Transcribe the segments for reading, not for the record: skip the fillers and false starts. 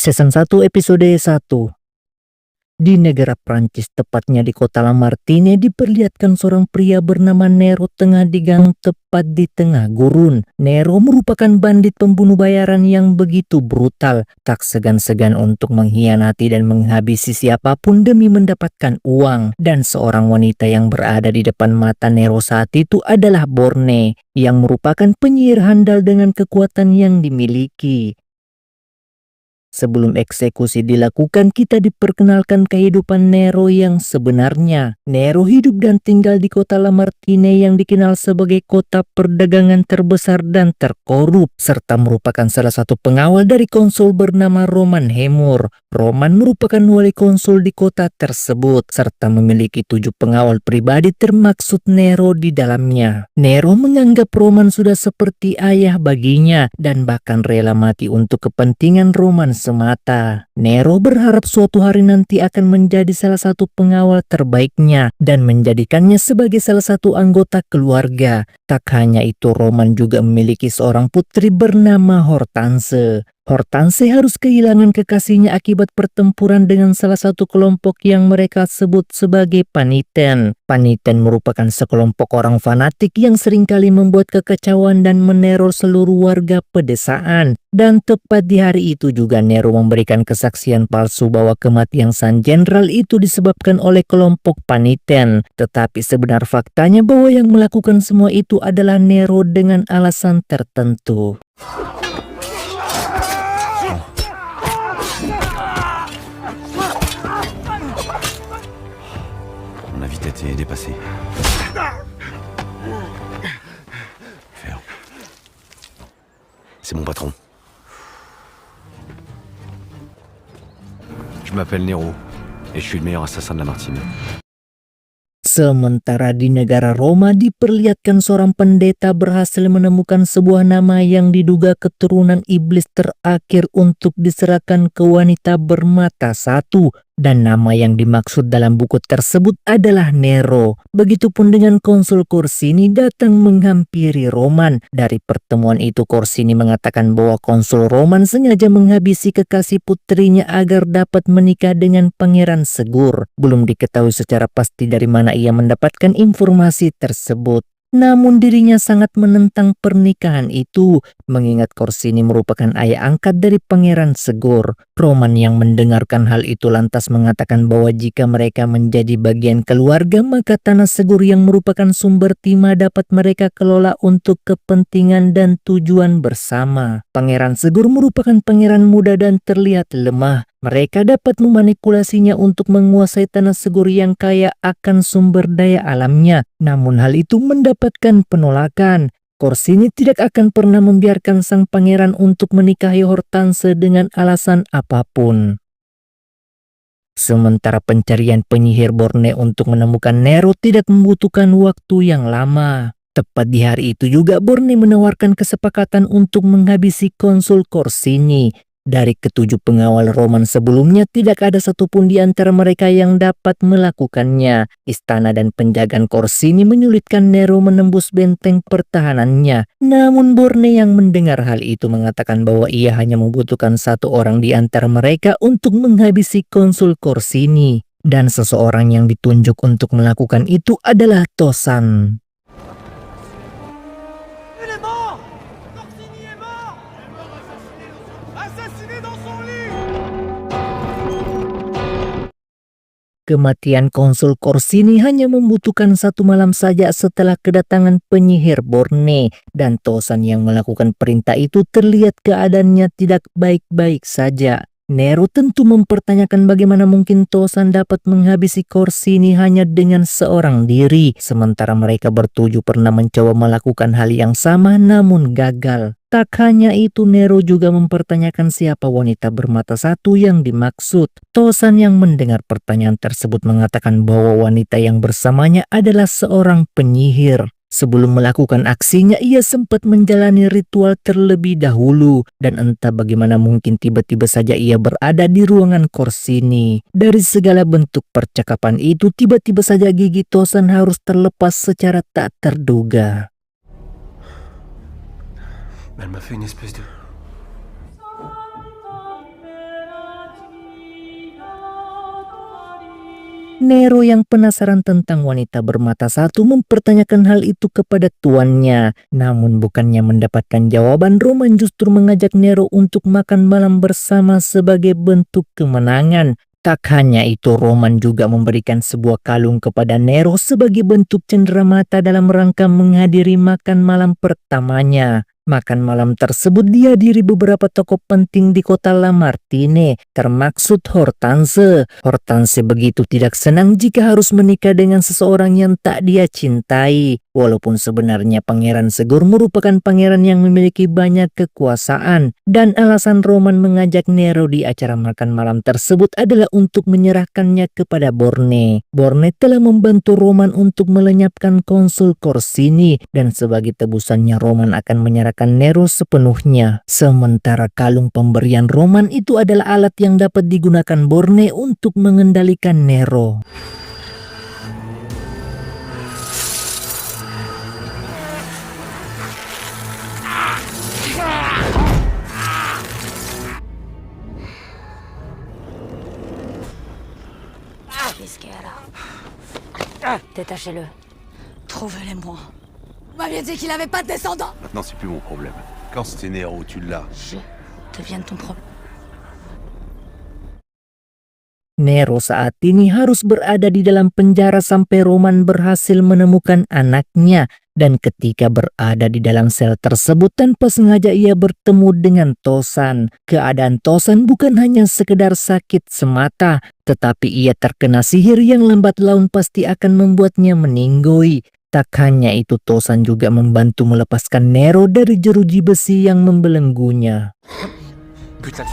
Season 1 episode 1. Di negara Prancis, tepatnya di kota Lamartine, diperlihatkan seorang pria bernama Nero tengah digang tepat di tengah gurun. Nero merupakan bandit pembunuh bayaran yang begitu brutal, tak segan-segan untuk mengkhianati dan menghabisi siapapun demi mendapatkan uang. Dan seorang wanita yang berada di depan mata Nero saat itu adalah Borne, yang merupakan penyihir handal dengan kekuatan yang dimiliki. Sebelum eksekusi dilakukan, kita diperkenalkan kehidupan Nero yang sebenarnya. Nero hidup dan tinggal di kota Lamartine yang dikenal sebagai kota perdagangan terbesar dan terkorup, serta merupakan salah satu pengawal dari konsul bernama Roman Hemur. Roman merupakan wali konsul di kota tersebut, serta memiliki 7 pengawal pribadi termaksud Nero di dalamnya. Nero menganggap Roman sudah seperti ayah baginya, dan bahkan rela mati untuk kepentingan Roman semata. Nero berharap suatu hari nanti akan menjadi salah satu pengawal terbaiknya dan menjadikannya sebagai salah satu anggota keluarga. Tak hanya itu, Roman juga memiliki seorang putri bernama Hortense. Hortense harus kehilangan kekasihnya akibat pertempuran dengan salah satu kelompok yang mereka sebut sebagai Paniten. Paniten merupakan sekelompok orang fanatik yang seringkali membuat kekacauan dan meneror seluruh warga pedesaan. Dan tepat di hari itu juga Nero memberikan kesaksian palsu bahwa kematian sang jenderal itu disebabkan oleh kelompok Paniten. Tetapi sebenar faktanya bahwa yang melakukan semua itu adalah Nero dengan alasan tertentu. On a vite été dépassé. Ferme. C'est mon patron. Je m'appelle Nero et je suis le meilleur assassin de Lamartine. Sementara di negara Roma diperlihatkan seorang pendeta berhasil menemukan sebuah nama yang diduga keturunan iblis terakhir untuk diserahkan ke wanita bermata satu. Dan nama yang dimaksud dalam buku tersebut adalah Nero. Begitupun dengan konsul Corsini datang menghampiri Roman. Dari pertemuan itu Corsini mengatakan bahwa konsul Roman sengaja menghabisi kekasih putrinya agar dapat menikah dengan pangeran Segur. Belum diketahui secara pasti dari mana ia mendapatkan informasi tersebut. Namun dirinya sangat menentang pernikahan itu, mengingat Corsini merupakan ayah angkat dari pangeran Segur. Roman yang mendengarkan hal itu lantas mengatakan bahwa jika mereka menjadi bagian keluarga, maka tanah Segur yang merupakan sumber timah dapat mereka kelola untuk kepentingan dan tujuan bersama. Pangeran Segur merupakan pangeran muda dan terlihat lemah. Mereka dapat memanipulasinya untuk menguasai tanah Segur yang kaya akan sumber daya alamnya. Namun hal itu mendapatkan penolakan. Corsini tidak akan pernah membiarkan sang pangeran untuk menikahi Hortense dengan alasan apapun. Sementara pencarian penyihir Borne untuk menemukan Nero tidak membutuhkan waktu yang lama. Tepat di hari itu juga Borne menawarkan kesepakatan untuk menghabisi konsul Corsini. Dari ketujuh pengawal Roman sebelumnya, tidak ada satupun di antara mereka yang dapat melakukannya. Istana dan penjagaan Corsini menyulitkan Nero menembus benteng pertahanannya. Namun Borne yang mendengar hal itu mengatakan bahwa ia hanya membutuhkan satu orang di antara mereka untuk menghabisi konsul Corsini. Dan seseorang yang ditunjuk untuk melakukan itu adalah Tosan. Kematian konsul Corsini hanya membutuhkan satu malam saja setelah kedatangan penyihir Borne, dan Tosan yang melakukan perintah itu terlihat keadaannya tidak baik-baik saja. Nero tentu mempertanyakan bagaimana mungkin Tosan dapat menghabisi Corsini hanya dengan seorang diri, sementara mereka bertujuh pernah mencoba melakukan hal yang sama namun gagal. Tak hanya itu, Nero juga mempertanyakan siapa wanita bermata satu yang dimaksud. Tosan yang mendengar pertanyaan tersebut mengatakan bahwa wanita yang bersamanya adalah seorang penyihir. Sebelum melakukan aksinya, ia sempat menjalani ritual terlebih dahulu, dan entah bagaimana mungkin tiba-tiba saja ia berada di ruangan Corsini. Dari segala bentuk percakapan itu, tiba-tiba saja gigi Tosan harus terlepas secara tak terduga. Elle m'a fait une espèce de... Nero yang penasaran tentang wanita bermata satu mempertanyakan hal itu kepada tuannya. Namun bukannya mendapatkan jawaban, Roman justru mengajak Nero untuk makan malam bersama sebagai bentuk kemenangan. Tak hanya itu, Roman juga memberikan sebuah kalung kepada Nero sebagai bentuk cenderamata dalam rangka menghadiri makan malam pertamanya. Makan malam tersebut dihadiri beberapa tokoh penting di kota Lamartine, termaksud Hortense. Hortense begitu tidak senang jika harus menikah dengan seseorang yang tak dia cintai. Walaupun sebenarnya Pangeran Segur merupakan pangeran yang memiliki banyak kekuasaan, dan alasan Roman mengajak Nero di acara makan malam tersebut adalah untuk menyerahkannya kepada Borne. Borne telah membantu Roman untuk melenyapkan konsul Corsini, dan sebagai tebusannya Roman akan menyerahkan Nero sepenuhnya. Sementara kalung pemberian Roman itu adalah alat yang dapat digunakan Borne untuk mengendalikan Nero. Qu'est-ce qu'elle a? Détachez-le. Trouvez-les-moi. Vous m'aviez dit qu'il avait pas de descendants. Maintenant, c'est plus mon problème. Quand c'était Nero, tu l'as. Je deviens ton problème. Nero saat ini harus berada di dalam penjara sampai Roman berhasil menemukan anaknya, dan ketika berada di dalam sel tersebut tanpa sengaja ia bertemu dengan Tosan. Keadaan Tosan bukan hanya sekedar sakit semata, tetapi ia terkena sihir yang lambat laun pasti akan membuatnya meninggoy. Tak hanya itu, Tosan juga membantu melepaskan Nero dari jeruji besi yang membelenggunya. Putain.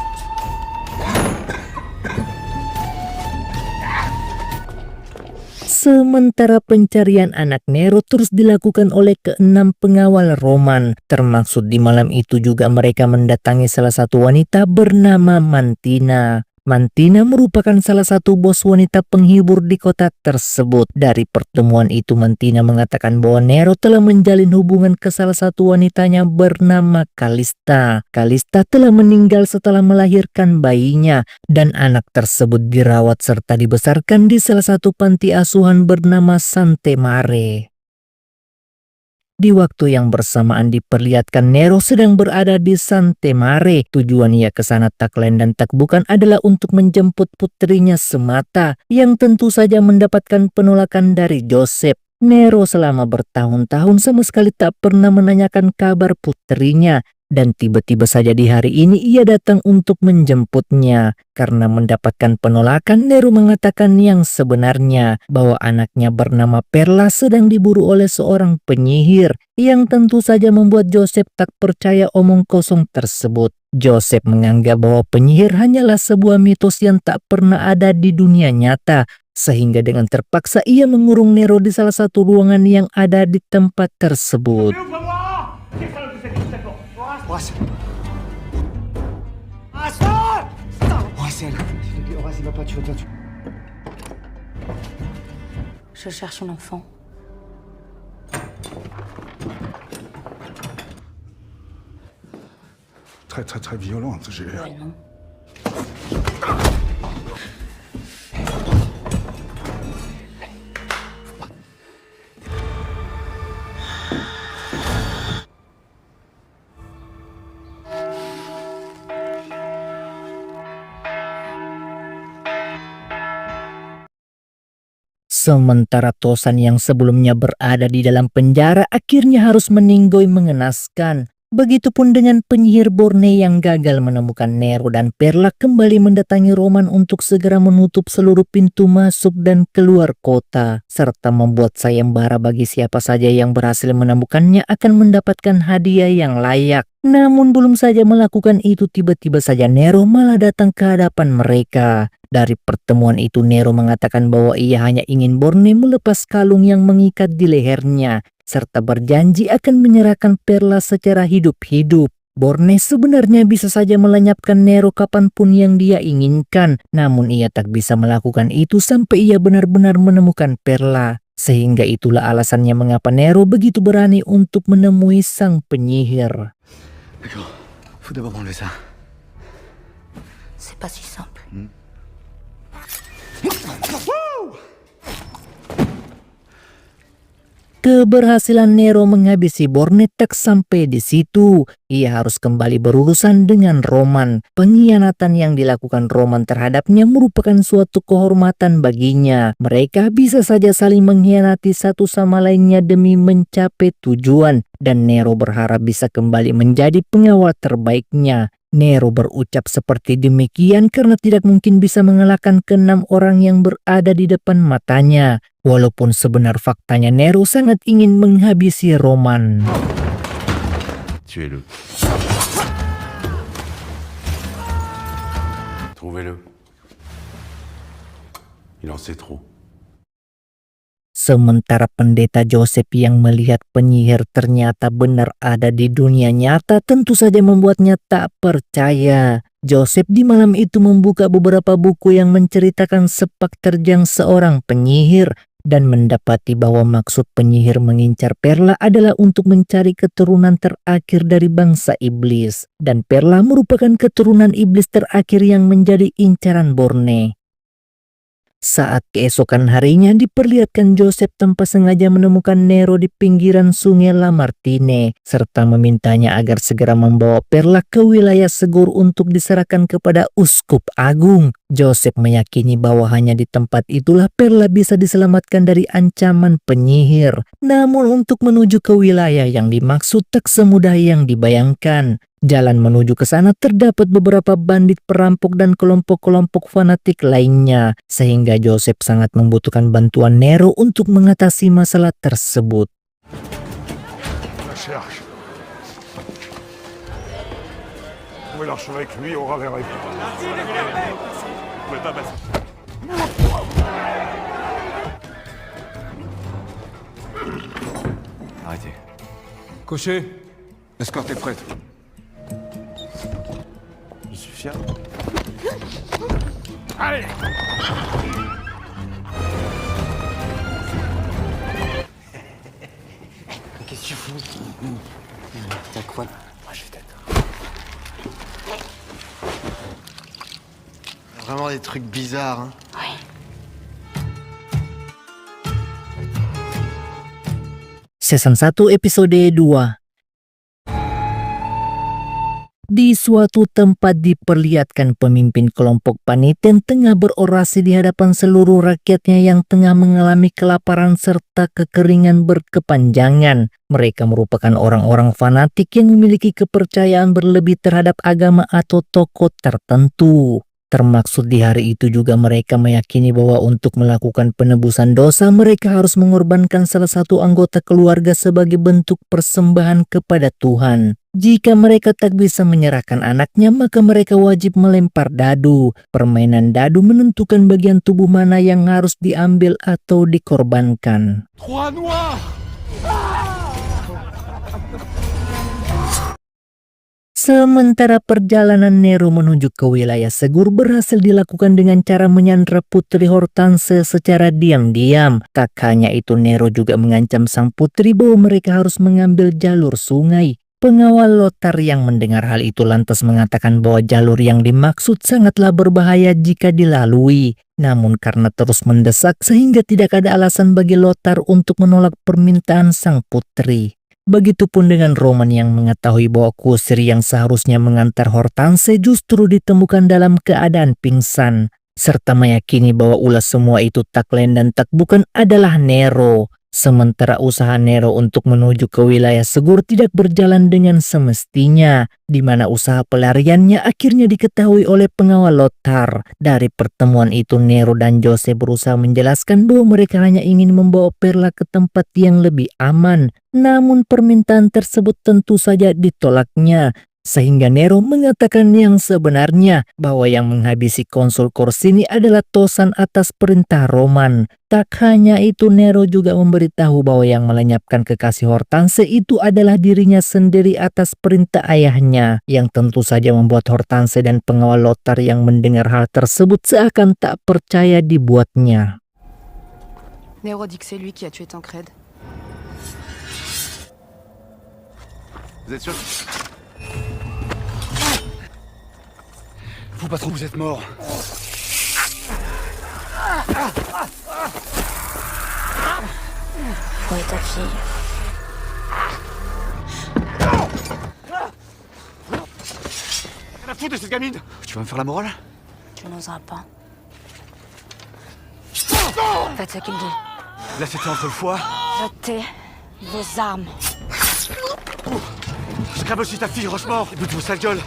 Sementara pencarian anak Nero terus dilakukan oleh keenam pengawal Roman. Termaksud di malam itu juga mereka mendatangi salah satu wanita bernama Mantina. Mantina merupakan salah satu bos wanita penghibur di kota tersebut. Dari pertemuan itu, Mantina mengatakan bahwa Nero telah menjalin hubungan ke salah satu wanitanya bernama Kalista. Kalista telah meninggal setelah melahirkan bayinya, dan anak tersebut dirawat serta dibesarkan di salah satu panti asuhan bernama Sante Mare. Di waktu yang bersamaan diperlihatkan Nero sedang berada di Sante Mare. Tujuan ia ke sana tak lain dan tak bukan adalah untuk menjemput putrinya semata, yang tentu saja mendapatkan penolakan dari Joseph. Nero selama bertahun-tahun sama sekali tak pernah menanyakan kabar putrinya, dan tiba-tiba saja di hari ini ia datang untuk menjemputnya. Karena mendapatkan penolakan, Nero mengatakan yang sebenarnya, bahwa anaknya bernama Perla sedang diburu oleh seorang penyihir, yang tentu saja membuat Joseph tak percaya omong kosong tersebut. Joseph menganggap bahwa penyihir hanyalah sebuah mitos yang tak pernah ada di dunia nyata, sehingga dengan terpaksa ia mengurung Nero di salah satu ruangan yang ada di tempat tersebut. Je cherche un enfant. Très violente. Ouais, non. Sementara Tosan yang sebelumnya berada di dalam penjara akhirnya harus meninggoy mengenaskan. Begitupun dengan penyihir Borne yang gagal menemukan Nero dan Perla kembali mendatangi Roman untuk segera menutup seluruh pintu masuk dan keluar kota, serta membuat sayembara bagi siapa saja yang berhasil menemukannya akan mendapatkan hadiah yang layak. Namun belum saja melakukan itu, tiba-tiba saja Nero malah datang ke hadapan mereka. Dari pertemuan itu Nero mengatakan bahwa ia hanya ingin Borne melepas kalung yang mengikat di lehernya, serta berjanji akan menyerahkan Perla secara hidup-hidup. Borne sebenarnya bisa saja melenyapkan Nero kapanpun yang dia inginkan, namun ia tak bisa melakukan itu sampai ia benar-benar menemukan Perla. Sehingga itulah alasannya mengapa Nero begitu berani untuk menemui sang penyihir. D'accord. Faut d'abord m'enlever ça. C'est pas si simple. Keberhasilan Nero menghabisi Borne tak sampai di situ. Ia harus kembali berurusan dengan Roman. Pengkhianatan yang dilakukan Roman terhadapnya merupakan suatu kehormatan baginya. Mereka bisa saja saling mengkhianati satu sama lainnya demi mencapai tujuan. Dan Nero berharap bisa kembali menjadi pengawal terbaiknya. Nero berucap seperti demikian karena tidak mungkin bisa mengalahkan ke-6 orang yang berada di depan matanya. Walaupun sebenar faktanya Nero sangat ingin menghabisi Roman. Tuez-le. Trouvez-le. Il en sait trop. Sementara pendeta Joseph yang melihat penyihir ternyata benar ada di dunia nyata tentu saja membuatnya tak percaya. Joseph di malam itu membuka beberapa buku yang menceritakan sepak terjang seorang penyihir dan mendapati bahwa maksud penyihir mengincar Perla adalah untuk mencari keturunan terakhir dari bangsa iblis. Dan Perla merupakan keturunan iblis terakhir yang menjadi incaran Borne. Saat keesokan harinya diperlihatkan Joseph tanpa sengaja menemukan Nero di pinggiran sungai Lamartine, serta memintanya agar segera membawa Perla ke wilayah Segur untuk diserahkan kepada Uskup Agung. Joseph meyakini bahwa hanya di tempat itulah Perla bisa diselamatkan dari ancaman penyihir. Namun untuk menuju ke wilayah yang dimaksud tak semudah yang dibayangkan. Jalan menuju ke sana terdapat beberapa bandit perampok dan kelompok-kelompok fanatik lainnya, sehingga Joseph sangat membutuhkan bantuan Nero untuk mengatasi masalah tersebut. La cherche. Où est l'archevêque? Lui aura les réponses. Vous pouvez pas passer. Arrêtez. Cocher, l'escorte est prête. Je suis fier. Qu'est-ce que tu fous? T'as quoi? Moi, je vais t'attendre. Vraiment des trucs bizarres, hein. Season 1 episode 2. Di suatu tempat diperlihatkan pemimpin kelompok paniten tengah berorasi di hadapan seluruh rakyatnya yang tengah mengalami kelaparan serta kekeringan berkepanjangan. Mereka merupakan orang-orang fanatik yang memiliki kepercayaan berlebih terhadap agama atau tokoh tertentu. Termaksud di hari itu juga mereka meyakini bahwa untuk melakukan penebusan dosa mereka harus mengorbankan salah satu anggota keluarga sebagai bentuk persembahan kepada Tuhan. Jika mereka tak bisa menyerahkan anaknya, maka mereka wajib melempar dadu. Permainan dadu menentukan bagian tubuh mana yang harus diambil atau dikorbankan. Trois noirs! Sementara perjalanan Nero menuju ke wilayah Segur berhasil dilakukan dengan cara menyandra Putri Hortense secara diam-diam. Tak hanya itu, Nero juga mengancam sang putri bahwa mereka harus mengambil jalur sungai. Pengawal Lothar yang mendengar hal itu lantas mengatakan bahwa jalur yang dimaksud sangatlah berbahaya jika dilalui. Namun karena terus mendesak sehingga tidak ada alasan bagi Lothar untuk menolak permintaan sang putri. Begitupun dengan Roman yang mengetahui bahwa kusir yang seharusnya mengantar Hortense justru ditemukan dalam keadaan pingsan. Serta meyakini bahwa ulas semua itu tak lain dan tak bukan adalah Nero. Sementara usaha Nero untuk menuju ke wilayah Segur tidak berjalan dengan semestinya, di mana usaha pelariannya akhirnya diketahui oleh pengawal Lothar. Dari pertemuan itu Nero dan Joseph berusaha menjelaskan bahwa mereka hanya ingin membawa Perla ke tempat yang lebih aman. Namun permintaan tersebut tentu saja ditolaknya. Sehingga Nero mengatakan yang sebenarnya, bahwa yang menghabisi konsul Corsini adalah Tosan atas perintah Roman. Tak hanya itu, Nero juga memberitahu bahwa yang melenyapkan kekasih Hortense itu adalah dirinya sendiri atas perintah ayahnya, yang tentu saja membuat Hortense dan pengawal Lothar yang mendengar hal tersebut seakan tak percaya dibuatnya. Nero dit que c'est lui qui a tué Tancred. Vous êtes sûr? Vous, patron, vous êtes mort. Où est ta fille? Rien à foutre de cette gamine. Tu vas me faire la morale? Tu n'oseras pas. Faites ce qu'il dit. Là, c'était entre le foie. Jetez vos armes. Je crève aussi ta fille, Rochemort. Et bout de vos sales gueules.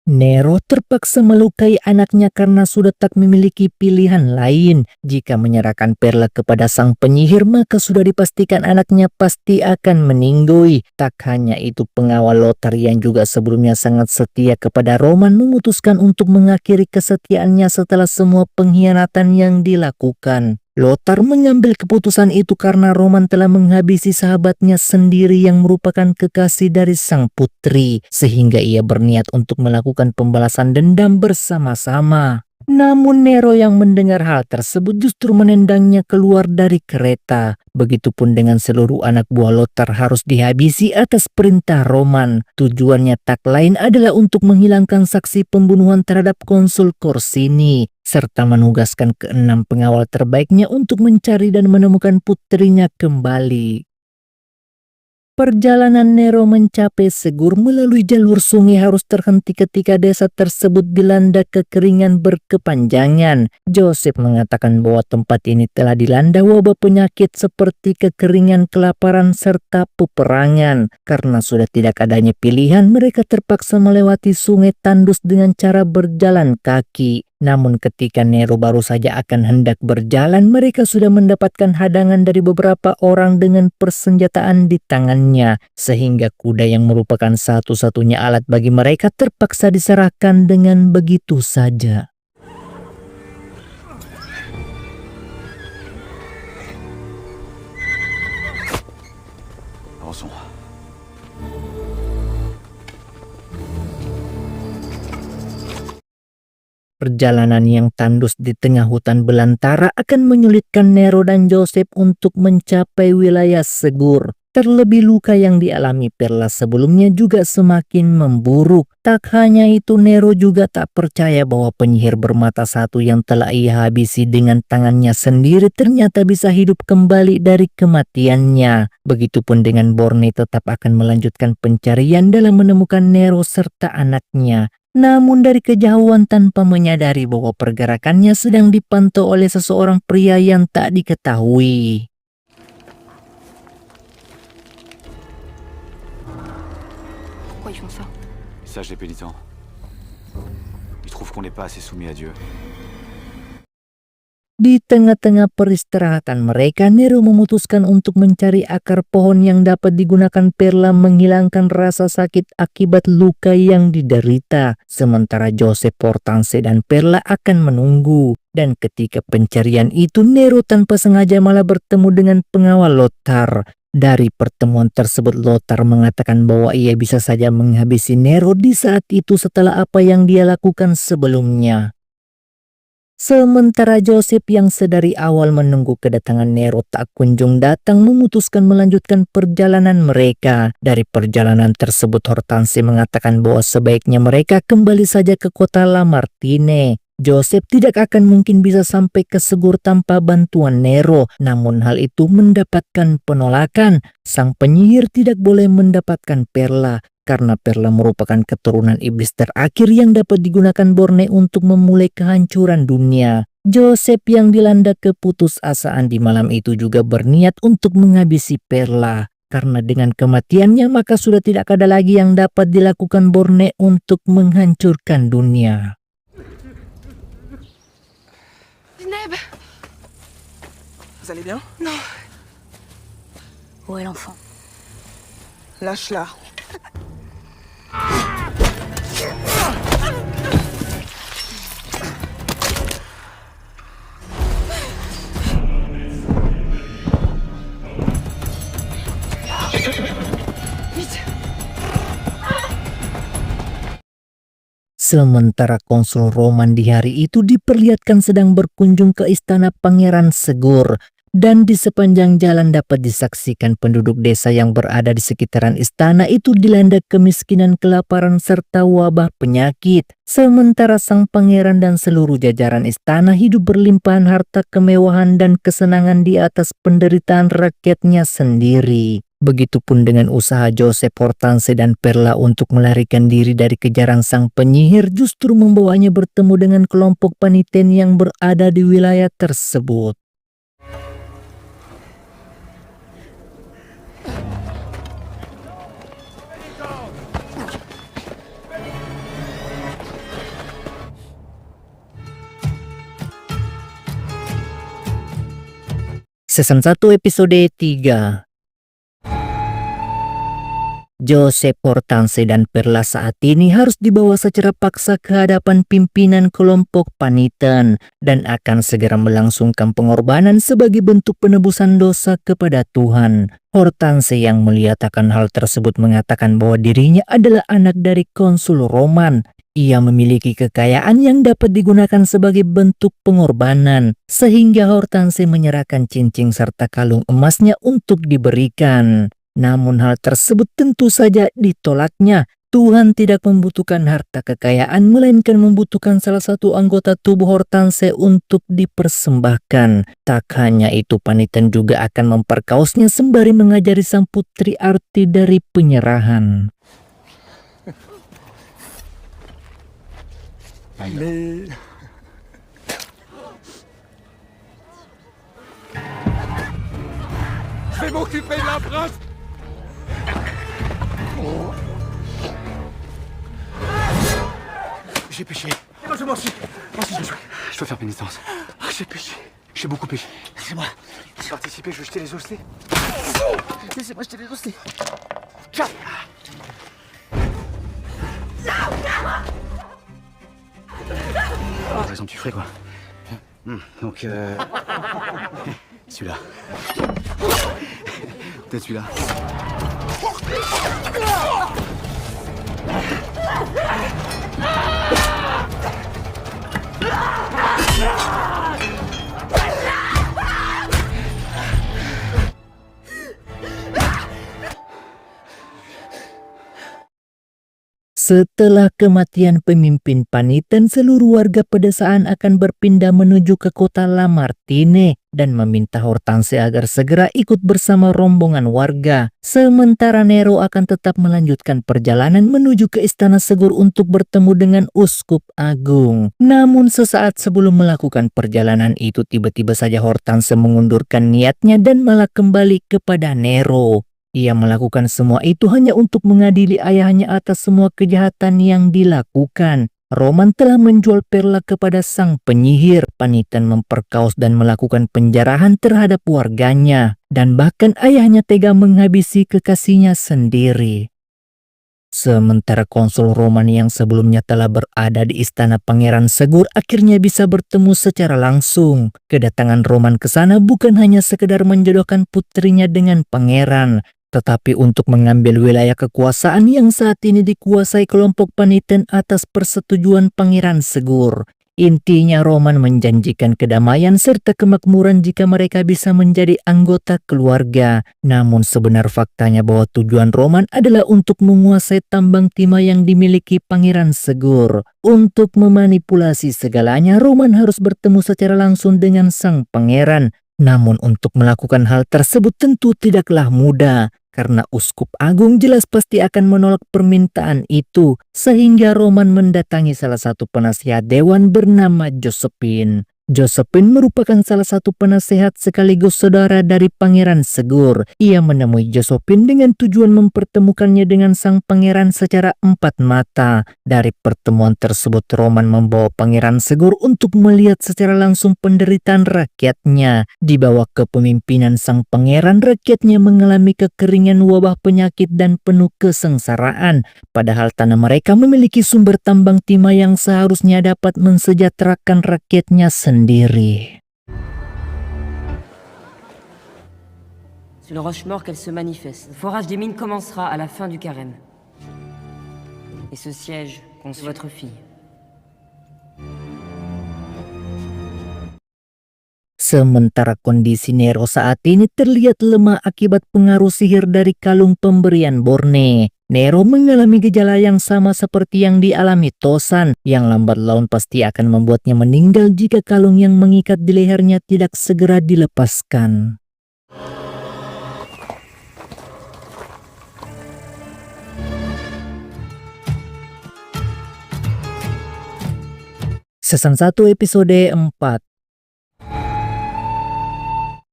Nero terpaksa melukai anaknya karena sudah tak memiliki pilihan lain. Jika menyerahkan Perla kepada sang penyihir, maka sudah dipastikan anaknya pasti akan meninggoy. Tak hanya itu, pengawal Lothar yang juga sebelumnya sangat setia kepada Roman memutuskan untuk mengakhiri kesetiaannya setelah semua pengkhianatan yang dilakukan. Lothar mengambil keputusan itu karena Roman telah menghabisi sahabatnya sendiri yang merupakan kekasih dari sang putri, sehingga ia berniat untuk melakukan pembalasan dendam bersama-sama. Namun Nero yang mendengar hal tersebut justru menendangnya keluar dari kereta. Begitupun dengan seluruh anak buah Lothar harus dihabisi atas perintah Roman. Tujuannya tak lain adalah untuk menghilangkan saksi pembunuhan terhadap konsul Corsini, serta menugaskan ke-6 pengawal terbaiknya untuk mencari dan menemukan putrinya kembali. Perjalanan Nero mencapai Segur melalui jalur sungai harus terhenti ketika desa tersebut dilanda kekeringan berkepanjangan. Joseph mengatakan bahwa tempat ini telah dilanda wabah penyakit seperti kekeringan, kelaparan, serta peperangan. Karena sudah tidak adanya pilihan, mereka terpaksa melewati sungai tandus dengan cara berjalan kaki. Namun ketika Nero baru saja akan hendak berjalan, mereka sudah mendapatkan hadangan dari beberapa orang dengan persenjataan di tangannya, sehingga kuda yang merupakan satu-satunya alat bagi mereka terpaksa diserahkan dengan begitu saja. Avançons. Perjalanan yang tandus di tengah hutan belantara akan menyulitkan Nero dan Joseph untuk mencapai wilayah Segur. Terlebih luka yang dialami Perla sebelumnya juga semakin memburuk. Tak hanya itu, Nero juga tak percaya bahwa penyihir bermata satu yang telah ia habisi dengan tangannya sendiri ternyata bisa hidup kembali dari kematiannya. Begitupun dengan Borne tetap akan melanjutkan pencarian dalam menemukan Nero serta anaknya. Namun dari kejauhan tanpa menyadari bahwa pergerakannya sedang dipantau oleh seseorang pria yang tak diketahui. Pourquoi ils font ça? Sage les pénitents. Ils trouvent qu'on n'est pas assez soumis à Dieu. Di tengah-tengah peristirahatan mereka, Nero memutuskan untuk mencari akar pohon yang dapat digunakan Perla menghilangkan rasa sakit akibat luka yang diderita. Sementara Joseph, Hortense, dan Perla akan menunggu. Dan ketika pencarian itu, Nero tanpa sengaja malah bertemu dengan pengawal Lothar. Dari pertemuan tersebut, Lothar mengatakan bahwa ia bisa saja menghabisi Nero di saat itu setelah apa yang dia lakukan sebelumnya. Sementara Joseph yang sedari awal menunggu kedatangan Nero tak kunjung datang, memutuskan melanjutkan perjalanan mereka. Dari perjalanan tersebut, Hortense mengatakan bahwa sebaiknya mereka kembali saja ke kota Lamartine. Joseph tidak akan mungkin bisa sampai ke Segur tanpa bantuan Nero, namun hal itu mendapatkan penolakan. Sang penyihir tidak boleh mendapatkan Perla, karena Perla merupakan keturunan iblis terakhir yang dapat digunakan Borne untuk memulai kehancuran dunia. Joseph yang dilanda keputusasaan di malam itu juga berniat untuk menghabisi Perla. Karena dengan kematiannya maka sudah tidak ada lagi yang dapat dilakukan Borne untuk menghancurkan dunia. Zineb! Vous allez bien? Non, Où est l'enfant? Lâche-la. vite! Sementara konsul Roman di hari itu diperlihatkan sedang berkunjung ke istana Pangeran Segur, dan di sepanjang jalan dapat disaksikan penduduk desa yang berada di sekitaran istana itu dilanda kemiskinan, kelaparan, serta wabah penyakit. Sementara sang pangeran dan seluruh jajaran istana hidup berlimpahan harta, kemewahan, dan kesenangan di atas penderitaan rakyatnya sendiri. Begitupun dengan usaha Joseph, Hortense, dan Perla untuk melarikan diri dari kejaran sang penyihir justru membawanya bertemu dengan kelompok paniten yang berada di wilayah tersebut. Season 1 episode 3. Joseph, Hortense, dan Perla saat ini harus dibawa secara paksa ke hadapan pimpinan kelompok paniten dan akan segera melangsungkan pengorbanan sebagai bentuk penebusan dosa kepada Tuhan. Hortense yang melihat akan hal tersebut mengatakan bahwa dirinya adalah anak dari konsul Roman. Ia memiliki kekayaan yang dapat digunakan sebagai bentuk pengorbanan, sehingga Hortense menyerahkan cincin serta kalung emasnya untuk diberikan. Namun hal tersebut tentu saja ditolaknya. Tuhan tidak membutuhkan harta kekayaan, melainkan membutuhkan salah satu anggota tubuh Hortense untuk dipersembahkan. Tak hanya itu, paniten juga akan memperkaosnya sembari mengajari sang putri arti dari penyerahan. Mais... Je vais m'occuper de la prince. J'ai péché. Je m'en suis. Je dois faire pénitence. J'ai péché. J'ai beaucoup péché. Laissez-moi. J'ai participé, je veux jeter les osselets. Laissez-moi jeter les osselets. Ciao. Par exemple, tu ferais quoi? Donc, celui-là. Peut-être celui-là. Setelah kematian pemimpin paniten, seluruh warga pedesaan akan berpindah menuju ke kota Lamartine dan meminta Hortense agar segera ikut bersama rombongan warga. Sementara Nero akan tetap melanjutkan perjalanan menuju ke Istana Segur untuk bertemu dengan Uskup Agung. Namun sesaat sebelum melakukan perjalanan itu, tiba-tiba saja Hortense mengundurkan niatnya dan malah kembali kepada Nero. Ia melakukan semua itu hanya untuk mengadili ayahnya atas semua kejahatan yang dilakukan. Roman telah menjual Perla kepada sang penyihir. Paniten memperkaos dan melakukan penjarahan terhadap warganya. Dan bahkan ayahnya tega menghabisi kekasihnya sendiri. Sementara konsul Roman yang sebelumnya telah berada di istana Pangeran Segur akhirnya bisa bertemu secara langsung. Kedatangan Roman ke sana bukan hanya sekedar menjodohkan putrinya dengan pangeran, tetapi untuk mengambil wilayah kekuasaan yang saat ini dikuasai kelompok paniten atas persetujuan Pangeran Segur. Intinya Roman menjanjikan kedamaian serta kemakmuran jika mereka bisa menjadi anggota keluarga. Namun sebenar faktanya bahwa tujuan Roman adalah untuk menguasai tambang timah yang dimiliki Pangeran Segur. Untuk memanipulasi segalanya, Roman harus bertemu secara langsung dengan sang pangeran. Namun untuk melakukan hal tersebut tentu tidaklah mudah, karena Uskup Agung jelas pasti akan menolak permintaan itu, sehingga Roman mendatangi salah satu penasihat dewan bernama Josephine. Josephine merupakan salah satu penasehat sekaligus saudara dari Pangeran Segur. Ia menemui Josephine dengan tujuan mempertemukannya dengan sang pangeran secara empat mata. Dari pertemuan tersebut, Roman membawa Pangeran Segur untuk melihat secara langsung penderitaan rakyatnya. Di bawah kepemimpinan sang pangeran, rakyatnya mengalami kekeringan, wabah, penyakit, dan penuh kesengsaraan. Padahal tanah mereka memiliki sumber tambang timah yang seharusnya dapat mensejahterakan rakyatnya sendiri. C'est le Rochemort qu'elle se manifeste. Le forage des mines commencera à la fin du carême. Et ce siège contre votre fille. Sementara kondisi Nero saat ini terlihat lemah akibat pengaruh sihir dari kalung pemberian Borne. Nero mengalami gejala yang sama seperti yang dialami Tosan, yang lambat laun pasti akan membuatnya meninggal jika kalung yang mengikat di lehernya tidak segera dilepaskan. Season 1 episode 4.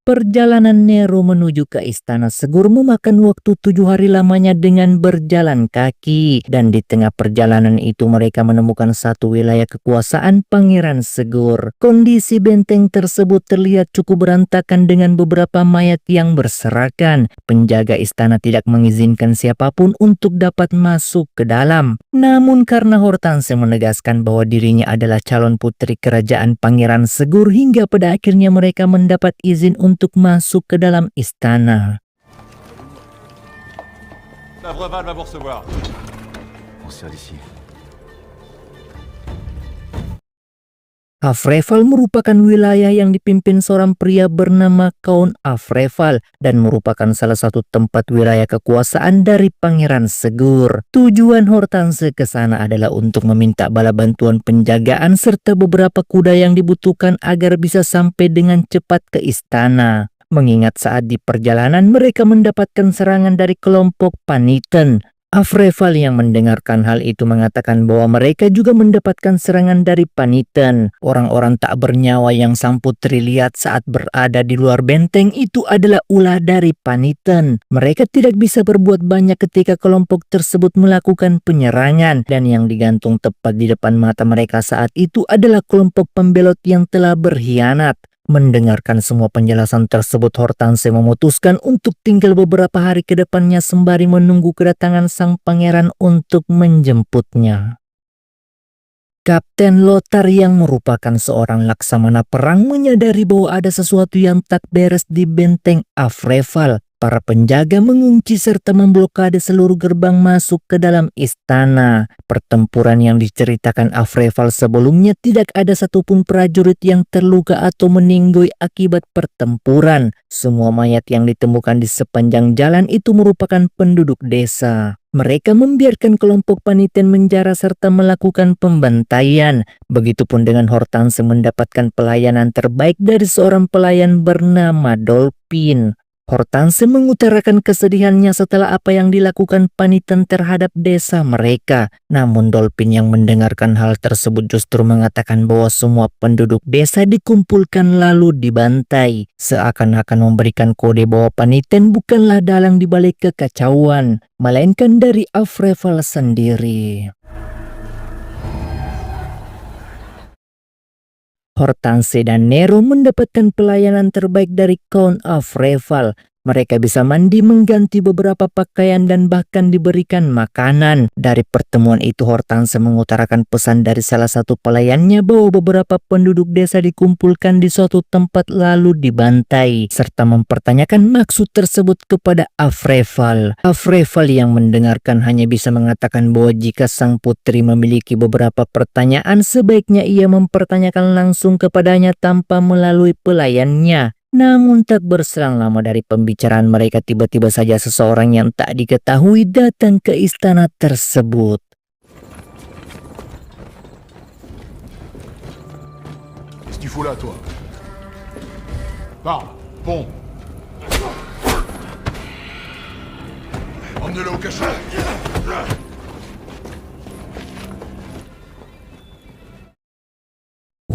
Perjalanan Nero menuju ke Istana Segur memakan waktu 7 hari lamanya dengan berjalan kaki. Dan di tengah perjalanan itu mereka menemukan satu wilayah kekuasaan Pangeran Segur. Kondisi benteng tersebut terlihat cukup berantakan dengan beberapa mayat yang berserakan. Penjaga istana tidak mengizinkan siapapun untuk dapat masuk ke dalam. Namun karena Hortense menegaskan bahwa dirinya adalah calon putri kerajaan Pangeran Segur, hingga pada akhirnya mereka mendapat izin untuk masuk ke dalam istana. La Breval va vous recevoir. On se tire d'ici. Afreval merupakan wilayah yang dipimpin seorang pria bernama Count Afreval dan merupakan salah satu tempat wilayah kekuasaan dari Pangeran Segur. Tujuan Hortense ke sana adalah untuk meminta bala bantuan penjagaan serta beberapa kuda yang dibutuhkan agar bisa sampai dengan cepat ke istana. Mengingat saat di perjalanan mereka mendapatkan serangan dari kelompok Paniten. Afreval yang mendengarkan hal itu mengatakan bahwa mereka juga mendapatkan serangan dari Paniten. Orang-orang tak bernyawa yang sang putri lihat saat berada di luar benteng itu adalah ulah dari Paniten. Mereka tidak bisa berbuat banyak ketika kelompok tersebut melakukan penyerangan, dan yang digantung tepat di depan mata mereka saat itu adalah kelompok pembelot yang telah berkhianat. Mendengarkan semua penjelasan tersebut, Hortense memutuskan untuk tinggal beberapa hari ke depannya sembari menunggu kedatangan sang pangeran untuk menjemputnya. Kapten Lothar yang merupakan seorang laksamana perang menyadari bahwa ada sesuatu yang tak beres di benteng Afreval. Para penjaga mengunci serta memblokade seluruh gerbang masuk ke dalam istana. Pertempuran yang diceritakan Afreval sebelumnya, tidak ada satupun prajurit yang terluka atau meninggoy akibat pertempuran. Semua mayat yang ditemukan di sepanjang jalan itu merupakan penduduk desa. Mereka membiarkan kelompok Paniten menjara serta melakukan pembantaian. Begitupun dengan Hortense mendapatkan pelayanan terbaik dari seorang pelayan bernama Dolphin. Hortense mengutarakan kesedihannya setelah apa yang dilakukan Paniten terhadap desa mereka. Namun Dolphin yang mendengarkan hal tersebut justru mengatakan bahwa semua penduduk desa dikumpulkan lalu dibantai. Seakan-akan memberikan kode bahwa Paniten bukanlah dalang dibalik kekacauan, melainkan dari Afreval sendiri. Hortense dan Nero mendapatkan pelayanan terbaik dari Count Afreval. Mereka bisa mandi, mengganti beberapa pakaian, dan bahkan diberikan makanan. Dari pertemuan itu, Hortense mengutarakan pesan dari salah satu pelayannya bahwa beberapa penduduk desa dikumpulkan di suatu tempat lalu dibantai, serta mempertanyakan maksud tersebut kepada Afreval. Afreval yang mendengarkan hanya bisa mengatakan bahwa jika sang putri memiliki beberapa pertanyaan, sebaiknya ia mempertanyakan langsung kepadanya tanpa melalui pelayannya. Namun tak berselang lama dari pembicaraan mereka, tiba-tiba saja seseorang yang tak diketahui datang ke istana tersebut. Qu'est-ce que tu fous là, toi? Parle, bon. Emmenez-le au cachot.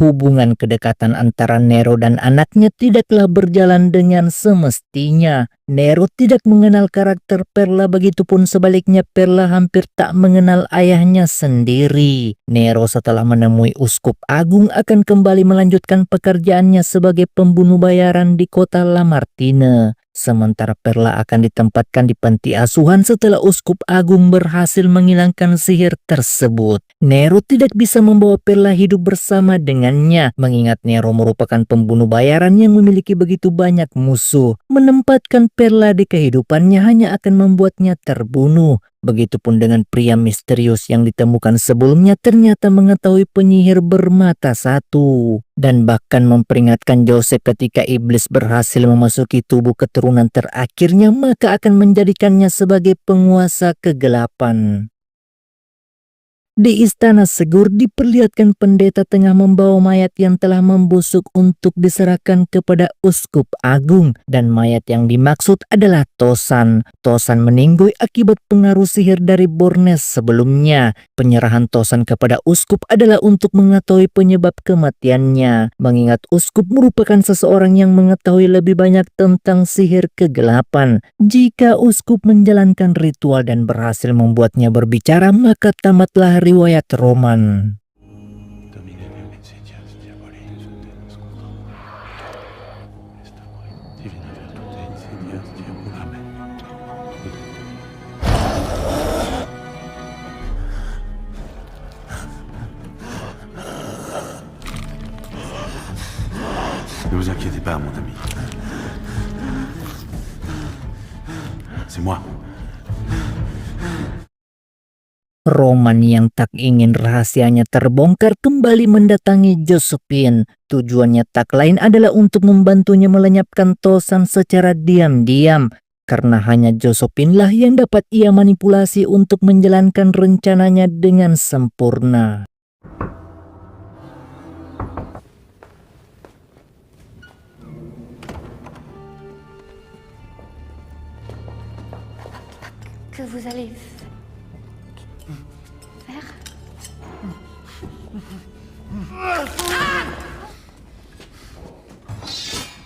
Hubungan kedekatan antara Nero dan anaknya tidaklah berjalan dengan semestinya. Nero tidak mengenal karakter Perla, begitupun sebaliknya Perla hampir tak mengenal ayahnya sendiri. Nero setelah menemui Uskup Agung akan kembali melanjutkan pekerjaannya sebagai pembunuh bayaran di kota Lamartine. Sementara Perla akan ditempatkan di panti asuhan setelah Uskup Agung berhasil menghilangkan sihir tersebut. Nero tidak bisa membawa Perla hidup bersama dengannya, mengingat Nero merupakan pembunuh bayaran yang memiliki begitu banyak musuh. Menempatkan Perla di kehidupannya hanya akan membuatnya terbunuh. Begitupun dengan pria misterius yang ditemukan sebelumnya ternyata mengetahui penyihir bermata satu. Dan bahkan memperingatkan Joseph ketika iblis berhasil memasuki tubuh keturunan terakhirnya, maka akan menjadikannya sebagai penguasa kegelapan. Di Istana Segur diperlihatkan pendeta tengah membawa mayat yang telah membusuk untuk diserahkan kepada Uskup Agung, dan mayat yang dimaksud adalah Tosan. Tosan meninggoy akibat pengaruh sihir dari Bornes sebelumnya. Penyerahan Tosan kepada Uskup adalah untuk mengetahui penyebab kematiannya, mengingat Uskup merupakan seseorang yang mengetahui lebih banyak tentang sihir kegelapan. Jika Uskup menjalankan ritual dan berhasil membuatnya berbicara, maka tamatlah riwayat Roman. Ne vous inquiétez pas, mon ami. C'est moi. Roman yang tak ingin rahasianya terbongkar kembali mendatangi Josephine. Tujuannya tak lain adalah untuk membantunya melenyapkan Tosan secara diam-diam, karena hanya Josephine lah yang dapat ia manipulasi untuk menjalankan rencananya dengan sempurna. Que vous allez faire?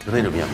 Tenez-le bien.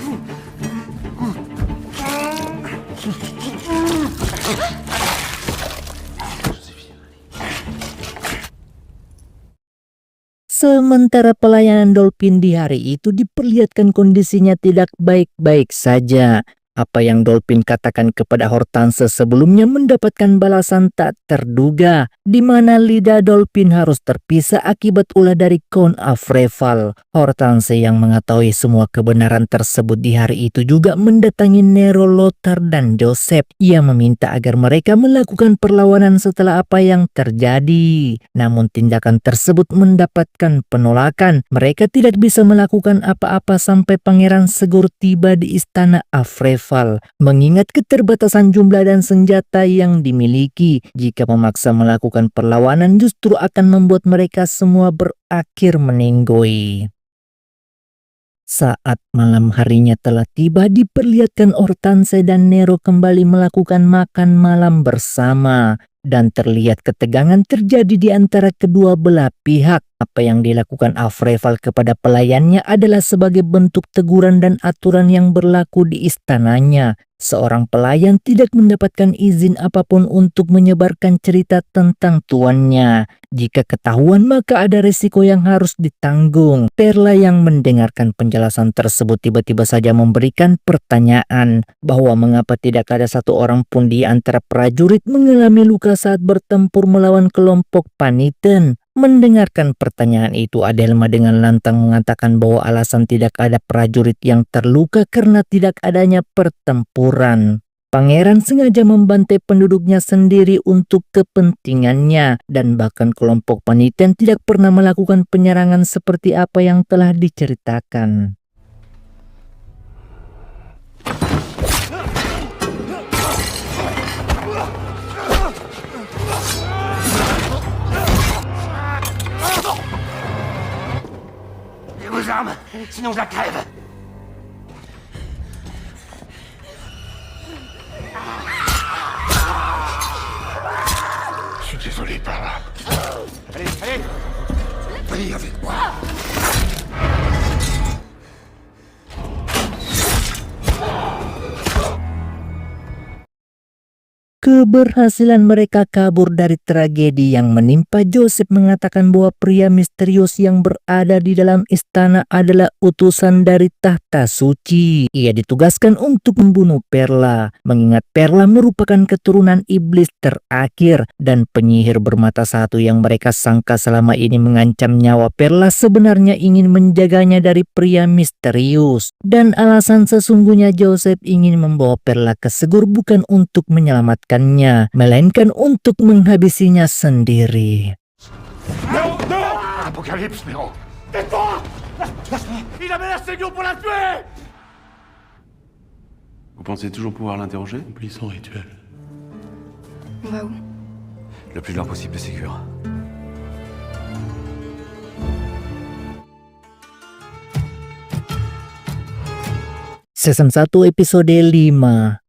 Sementara pelayanan Dolphin di hari itu diperlihatkan kondisinya tidak baik-baik saja. Apa yang Dolphin katakan kepada Hortense sebelumnya mendapatkan balasan tak terduga, di mana lidah Dolphin harus terpisah akibat ulah dari Count Afreval. Hortense yang mengetahui semua kebenaran tersebut di hari itu juga mendatangi Nero, Lothar, dan Joseph. Ia meminta agar mereka melakukan perlawanan setelah apa yang terjadi. Namun tindakan tersebut mendapatkan penolakan. Mereka tidak bisa melakukan apa-apa sampai Pangeran Segur tiba di istana Afreval. Mengingat keterbatasan jumlah dan senjata yang dimiliki, jika memaksa melakukan perlawanan justru akan membuat mereka semua berakhir meninggoy. Saat malam harinya telah tiba, diperlihatkan Hortense dan Nero kembali melakukan makan malam bersama. Dan terlihat ketegangan terjadi di antara kedua belah pihak. Apa yang dilakukan Afreval kepada pelayannya adalah sebagai bentuk teguran dan aturan yang berlaku di istananya. Seorang pelayan tidak mendapatkan izin apapun untuk menyebarkan cerita tentang tuannya. Jika ketahuan maka ada risiko yang harus ditanggung. Perla yang mendengarkan penjelasan tersebut tiba-tiba saja memberikan pertanyaan bahwa mengapa tidak ada satu orang pun di antara prajurit mengalami luka saat bertempur melawan kelompok Paniten. Mendengarkan pertanyaan itu, Adelma dengan lantang mengatakan bahwa alasan tidak ada prajurit yang terluka karena tidak adanya pertempuran. Pangeran sengaja membantai penduduknya sendiri untuk kepentingannya, dan bahkan kelompok Paniten tidak pernah melakukan penyerangan seperti apa yang telah diceritakan. Vos armes, sinon je la crève. Je suis désolé, par là. Allez, allez. Prie avec moi. Keberhasilan mereka kabur dari tragedi yang menimpa Joseph mengatakan bahwa pria misterius yang berada di dalam istana adalah utusan dari tahta suci. Ia ditugaskan untuk membunuh Perla, mengingat Perla merupakan keturunan iblis terakhir dan penyihir bermata satu yang mereka sangka selama ini mengancam nyawa Perla sebenarnya ingin menjaganya dari pria misterius. Dan alasan sesungguhnya Joseph ingin membawa Perla ke Segur bukan untuk menyelamatkan melainkan untuk menghabisinya sendiri. Non, non! Apocalypse, Nero! Tais-toi! Il a menacé Gno pour la tuer! Vous pensez toujours pouvoir l'interroger? Oublie son rituel. On va où? Le plus loin possible de Ségur. Season 1 episode 5.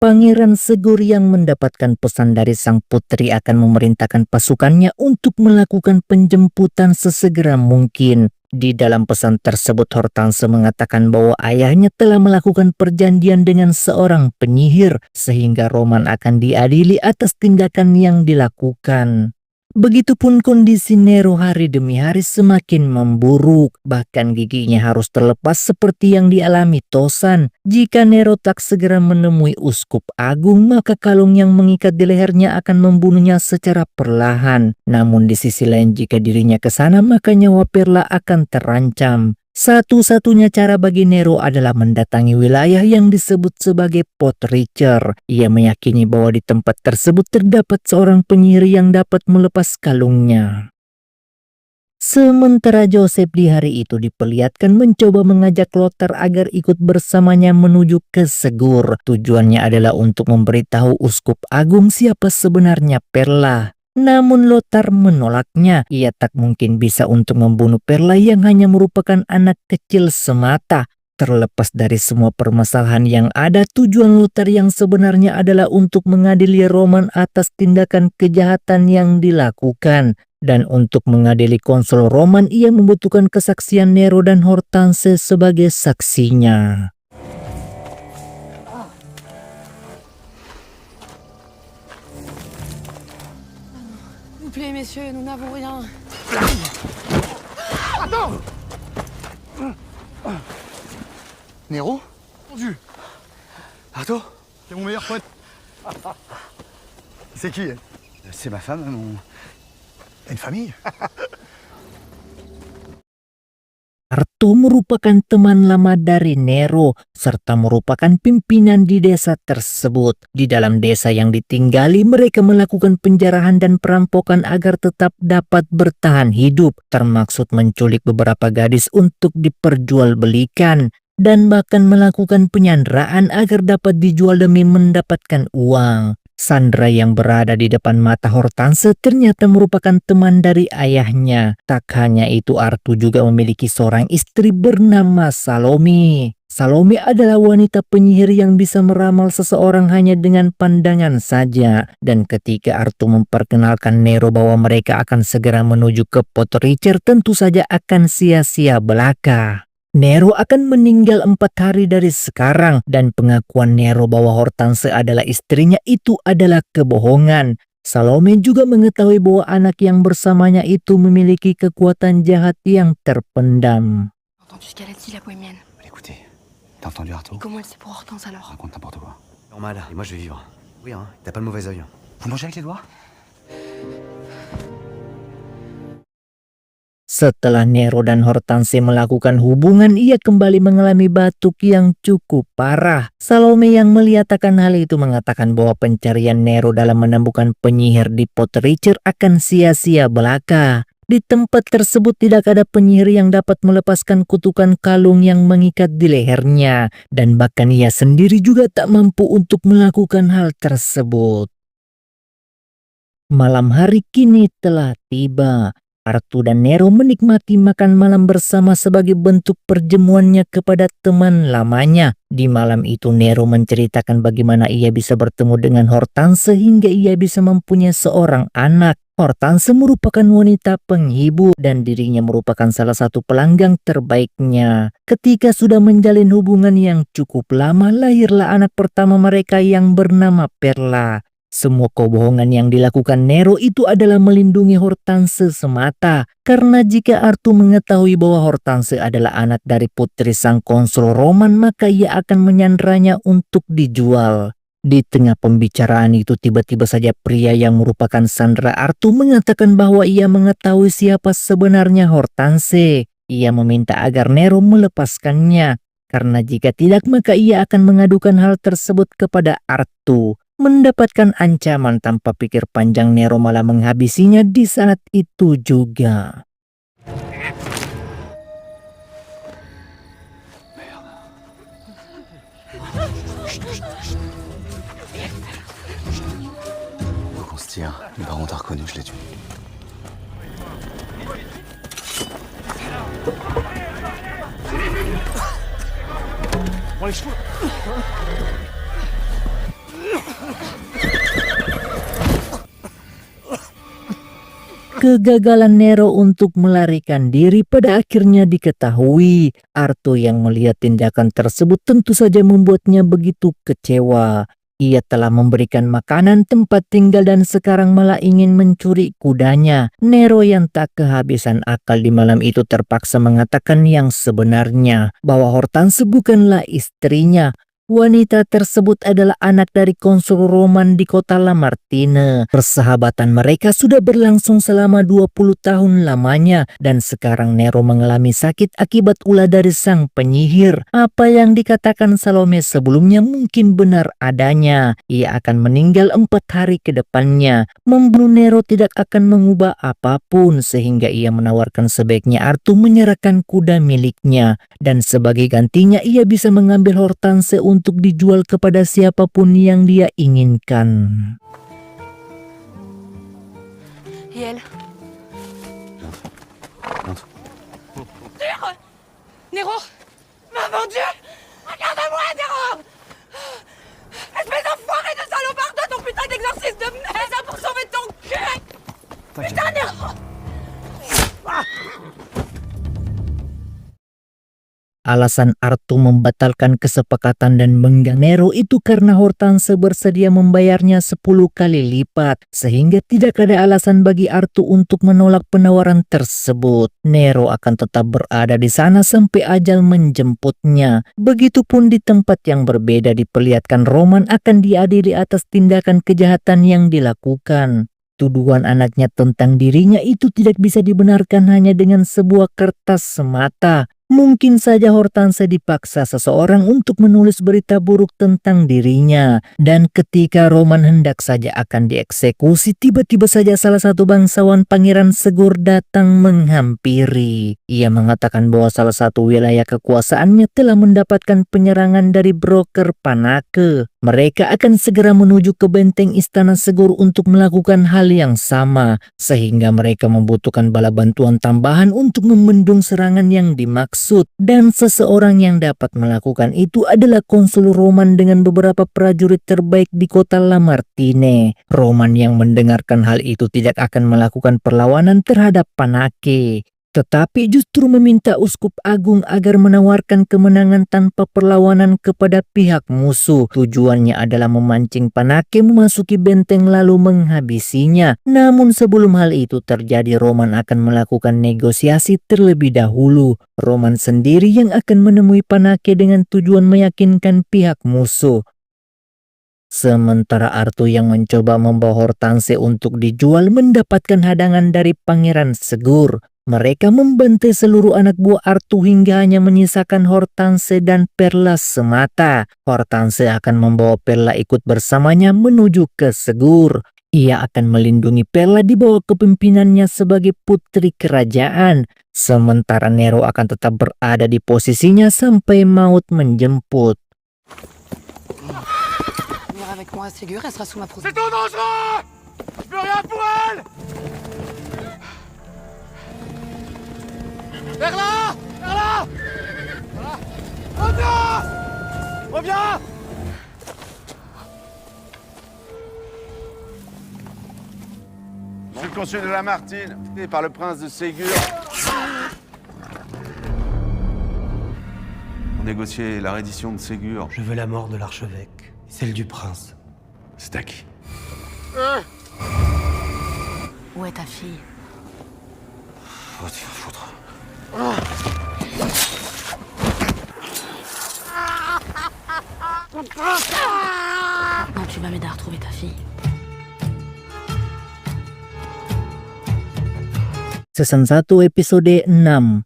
Pangeran Segur yang mendapatkan pesan dari sang putri akan memerintahkan pasukannya untuk melakukan penjemputan sesegera mungkin. Di dalam pesan tersebut Hortense mengatakan bahwa ayahnya telah melakukan perjanjian dengan seorang penyihir sehingga Roman akan diadili atas tindakan yang dilakukan. Begitupun kondisi Nero hari demi hari semakin memburuk, bahkan giginya harus terlepas seperti yang dialami Tosan. Jika Nero tak segera menemui uskup agung, maka kalung yang mengikat di lehernya akan membunuhnya secara perlahan. Namun di sisi lain jika dirinya ke sana maka nyawa Perla akan terancam. Satu-satunya cara bagi Nero adalah mendatangi wilayah yang disebut sebagai Podricer. Ia meyakini bahwa di tempat tersebut terdapat seorang penyihir yang dapat melepas kalungnya. Sementara Joseph di hari itu diperlihatkan mencoba mengajak Lothar agar ikut bersamanya menuju ke Segur. Tujuannya adalah untuk memberitahu uskup agung siapa sebenarnya Perla. Namun Lothar menolaknya. Ia tak mungkin bisa untuk membunuh Perla yang hanya merupakan anak kecil semata. Terlepas dari semua permasalahan yang ada, tujuan Lothar yang sebenarnya adalah untuk mengadili Roman atas tindakan kejahatan yang dilakukan. Dan untuk mengadili konsul Roman, ia membutuhkan kesaksian Nero dan Hortense sebagai saksinya. S'il vous plaît, messieurs, nous n'avons rien. Attends! Nero? Mon Dieu! Arto? C'est mon meilleur pote. C'est qui elle? C'est ma femme, mon... Une famille? Arto merupakan teman lama dari Nero, serta merupakan pimpinan di desa tersebut. Di dalam desa yang ditinggali, mereka melakukan penjarahan dan perampokan agar tetap dapat bertahan hidup, termaksud menculik beberapa gadis untuk diperjualbelikan, dan bahkan melakukan penyanderaan agar dapat dijual demi mendapatkan uang. Sandra yang berada di depan mata Hortense ternyata merupakan teman dari ayahnya. Tak hanya itu, Arto juga memiliki seorang istri bernama Salome. Salome adalah wanita penyihir yang bisa meramal seseorang hanya dengan pandangan saja. Dan ketika Arto memperkenalkan Nero bahwa mereka akan segera menuju ke Podricer, tentu saja akan sia-sia belaka. Nero akan meninggal 4 hari dari sekarang dan pengakuan Nero bahwa Hortense adalah istrinya itu adalah kebohongan. Salome juga mengetahui bahwa anak yang bersamanya itu memiliki kekuatan jahat yang terpendam. Entendu ce qu'elle a dit, la bohémienne. Écoutez, t'as entendu Arto? Comment elle sait pour Hortense alors? Raconte n'importe quoi. Normal, et moi je vais vivre. Oui, hein, t'as pas le mauvais œil. Vous mangez avec les doigts? Setelah Nero dan Hortense melakukan hubungan, ia kembali mengalami batuk yang cukup parah. Salome yang melihat akan hal itu mengatakan bahwa pencarian Nero dalam menemukan penyihir di Podricer akan sia-sia belaka. Di tempat tersebut tidak ada penyihir yang dapat melepaskan kutukan kalung yang mengikat di lehernya. Dan bahkan ia sendiri juga tak mampu untuk melakukan hal tersebut. Malam hari kini telah tiba. Arto dan Nero menikmati makan malam bersama sebagai bentuk perjamuannya kepada teman lamanya. Di malam itu Nero menceritakan bagaimana ia bisa bertemu dengan Hortense sehingga ia bisa mempunyai seorang anak. Hortense merupakan wanita penghibur dan dirinya merupakan salah satu pelanggan terbaiknya. Ketika sudah menjalin hubungan yang cukup lama, lahirlah anak pertama mereka yang bernama Perla. Semua kebohongan yang dilakukan Nero itu adalah melindungi Hortense semata. Karena jika Arthur mengetahui bahwa Hortense adalah anak dari putri sang konsul Roman, maka ia akan menyanderanya untuk dijual. Di tengah pembicaraan itu tiba-tiba saja pria yang merupakan sandera Arthur mengatakan bahwa ia mengetahui siapa sebenarnya Hortense. Ia meminta agar Nero melepaskannya, karena jika tidak maka ia akan mengadukan hal tersebut kepada Arthur. Mendapatkan ancaman tanpa pikir panjang, Nero malah menghabisinya di saat itu juga. Faut qu'on se tire. Le baron t'a reconnu, je l'ai tué. Prends les chevaux. Kegagalan Nero untuk melarikan diri pada akhirnya diketahui. Arthur yang melihat tindakan tersebut tentu saja membuatnya begitu kecewa. Ia telah memberikan makanan, tempat tinggal, dan sekarang malah ingin mencuri kudanya. Nero yang tak kehabisan akal di malam itu terpaksa mengatakan yang sebenarnya, bahwa Hortense bukanlah istrinya. Wanita tersebut adalah anak dari konsul Roman di kota Lamartine. Persahabatan mereka sudah berlangsung selama 20 tahun lamanya, dan sekarang Nero mengalami sakit akibat ulah dari sang penyihir. Apa yang dikatakan Salome sebelumnya mungkin benar adanya. Ia akan meninggal 4 hari ke depannya. Membunuh Nero tidak akan mengubah apapun, sehingga ia menawarkan sebaiknya Arthur menyerahkan kuda miliknya, dan sebagai gantinya ia bisa mengambil Hortense untuk dijual kepada siapapun yang dia inginkan. Et elle? Monte. Nero m'a vendu. Regarde-moi, Nero. Espèce d'enfoiré de salopard de ton putain d'exorcisme de merde. Fais ça pour sauver ton cul. Putain, Nero. Alasan Arthur membatalkan kesepakatan dan mengganggu Nero itu karena Hortense bersedia membayarnya 10 kali lipat, sehingga tidak ada alasan bagi Arthur untuk menolak penawaran tersebut. Nero akan tetap berada di sana sampai ajal menjemputnya. Begitupun di tempat yang berbeda diperlihatkan Roman akan diadili atas tindakan kejahatan yang dilakukan. Tuduhan anaknya tentang dirinya itu tidak bisa dibenarkan hanya dengan sebuah kertas semata. Mungkin saja Hortense dipaksa seseorang untuk menulis berita buruk tentang dirinya. Dan ketika Roman hendak saja akan dieksekusi, tiba-tiba saja salah satu bangsawan Pangeran Segur datang menghampiri. Ia mengatakan bahwa salah satu wilayah kekuasaannya telah mendapatkan penyerangan dari broker Panake. Mereka akan segera menuju ke benteng Istana Segur untuk melakukan hal yang sama, sehingga mereka membutuhkan bala bantuan tambahan untuk membendung serangan yang dimaksud. Dan seseorang yang dapat melakukan itu adalah konsul Roman dengan beberapa prajurit terbaik di kota Lamartine. Roman yang mendengarkan hal itu tidak akan melakukan perlawanan terhadap Panake, tetapi justru meminta Uskup Agung agar menawarkan kemenangan tanpa perlawanan kepada pihak musuh. Tujuannya adalah memancing Panake memasuki benteng lalu menghabisinya. Namun sebelum hal itu terjadi, Roman akan melakukan negosiasi terlebih dahulu. Roman sendiri yang akan menemui Panake dengan tujuan meyakinkan pihak musuh. Sementara Arthur yang mencoba membawa Hortense untuk dijual mendapatkan hadangan dari Pangeran Segur. Mereka membantai seluruh anak buah Arthur hingga hanya menyisakan Hortense dan Perla semata. Hortense akan membawa Perla ikut bersamanya menuju ke Segur. Ia akan melindungi Perla di bawah kepemimpinannya sebagai putri kerajaan. Sementara Nero akan tetap berada di posisinya sampai maut menjemput. Venir avec moi à Ségur, elle sera sous ma protection. C'est trop dangereux. Je peux rien pour elle. Vers là. Vers là. Voilà. Reviens. Reviens. Je suis le consul de Lamartine, fait par le prince de Ségur. On négociait la reddition de Ségur. Je veux la mort de l'archevêque, celle du prince. C'est à qui? Où est ta fille? Va te faire foutre. Non, tu vas m'aider à retrouver ta fille. Season 1 episode 6.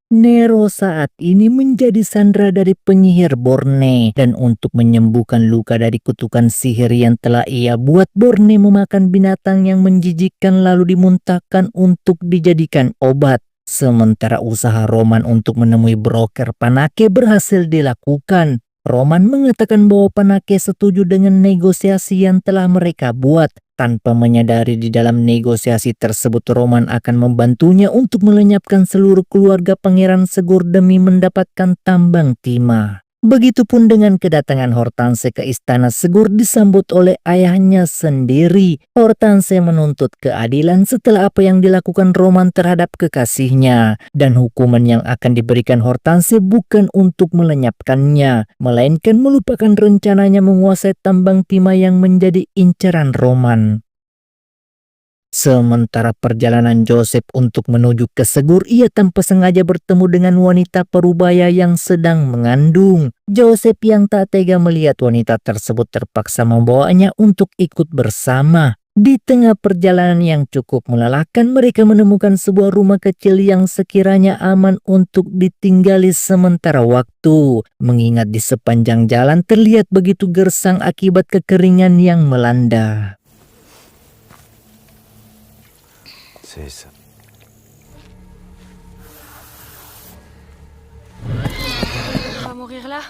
Nero saat ini menjadi sandera dari penyihir Borne, dan untuk menyembuhkan luka dari kutukan sihir yang telah ia buat, Borne memakan binatang yang menjijikkan lalu dimuntahkan untuk dijadikan obat. Sementara usaha Roman untuk menemui broker Panake berhasil dilakukan. Roman mengatakan bahwa Panake setuju dengan negosiasi yang telah mereka buat. Tanpa menyadari di dalam negosiasi tersebut Roman akan membantunya untuk melenyapkan seluruh keluarga Pangeran Segur demi mendapatkan tambang timah. Begitupun dengan kedatangan Hortense ke istana Segur disambut oleh ayahnya sendiri. Hortense menuntut keadilan setelah apa yang dilakukan Roman terhadap kekasihnya. Dan hukuman yang akan diberikan Hortense bukan untuk melenyapkannya, melainkan melupakan rencananya menguasai tambang timah yang menjadi incaran Roman. Sementara perjalanan Joseph untuk menuju ke Segur, ia tanpa sengaja bertemu dengan wanita parubaya yang sedang mengandung. Joseph yang tak tega melihat wanita tersebut terpaksa membawanya untuk ikut bersama. Di tengah perjalanan yang cukup melelahkan, mereka menemukan sebuah rumah kecil yang sekiranya aman untuk ditinggali sementara waktu. Mengingat di sepanjang jalan terlihat begitu gersang akibat kekeringan yang melanda. C'est ça. On va mourir là?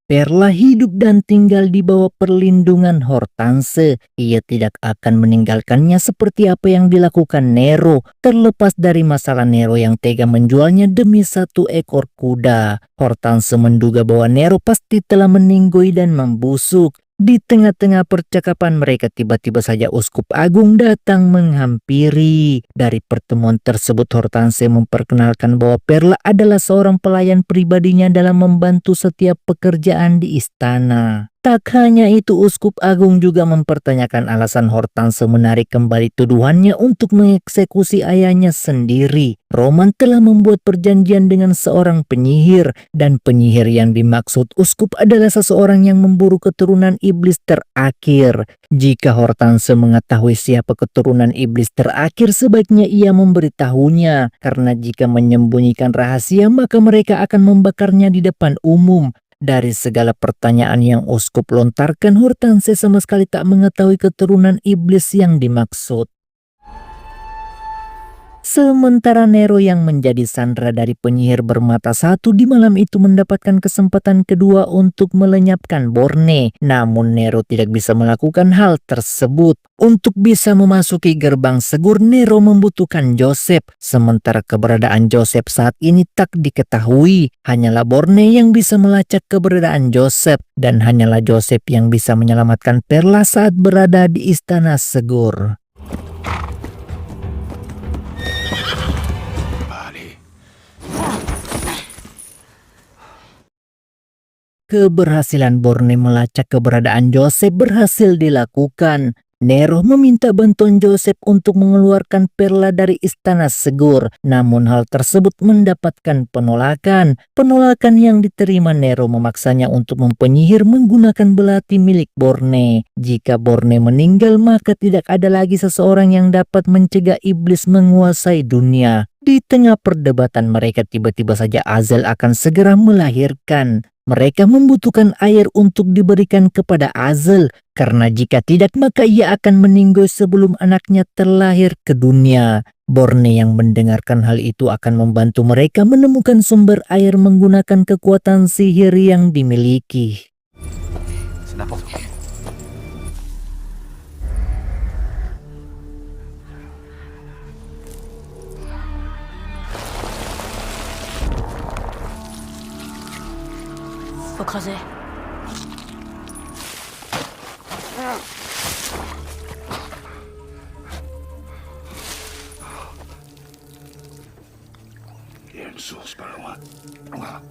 Perla hidup dan tinggal di bawah perlindungan Hortense. Ia tidak akan meninggalkannya seperti apa yang dilakukan Nero. Terlepas dari masalah Nero yang tega menjualnya demi 1 ekor kuda, Hortense menduga bahwa Nero pasti telah meninggoy dan membusuk. Di tengah-tengah percakapan mereka tiba-tiba saja Uskup Agung datang menghampiri. Dari pertemuan tersebut Hortense memperkenalkan bahwa Perla adalah seorang pelayan pribadinya dalam membantu setiap pekerjaan di istana. Tak hanya itu, Uskup Agung juga mempertanyakan alasan Hortense menarik kembali tuduhannya untuk mengeksekusi ayahnya sendiri. Roman telah membuat perjanjian dengan seorang penyihir, dan penyihir yang dimaksud Uskup adalah seseorang yang memburu keturunan iblis terakhir. Jika Hortense mengetahui siapa keturunan iblis terakhir, sebaiknya ia memberitahunya, karena jika menyembunyikan rahasia maka mereka akan membakarnya di depan umum. Dari segala pertanyaan yang Uskup lontarkan, Hortense sama sekali tak mengetahui keturunan iblis yang dimaksud. Sementara Nero yang menjadi sandera dari penyihir bermata satu di malam itu mendapatkan kesempatan kedua untuk melenyapkan Borne. Namun Nero tidak bisa melakukan hal tersebut. Untuk bisa memasuki gerbang Segur, Nero membutuhkan Joseph. Sementara keberadaan Joseph saat ini tak diketahui. Hanyalah Borne yang bisa melacak keberadaan Joseph. Dan hanyalah Joseph yang bisa menyelamatkan Perla saat berada di istana Segur. Keberhasilan Borne melacak keberadaan Joseph berhasil dilakukan. Nero meminta bantuan Joseph untuk mengeluarkan Perla dari istana Segur. Namun hal tersebut mendapatkan penolakan. Penolakan yang diterima Nero memaksanya untuk mempenyihir menggunakan belati milik Borne. Jika Borne meninggal maka tidak ada lagi seseorang yang dapat mencegah iblis menguasai dunia. Di tengah perdebatan mereka tiba-tiba saja Azel akan segera melahirkan. Mereka membutuhkan air untuk diberikan kepada Azel, karena jika tidak maka ia akan meninggoy sebelum anaknya terlahir ke dunia. Borne yang mendengarkan hal itu akan membantu mereka menemukan sumber air menggunakan kekuatan sihir yang dimiliki. C'est n'importe quoi. Faut creuser. Il y a une source pas loin. Voilà.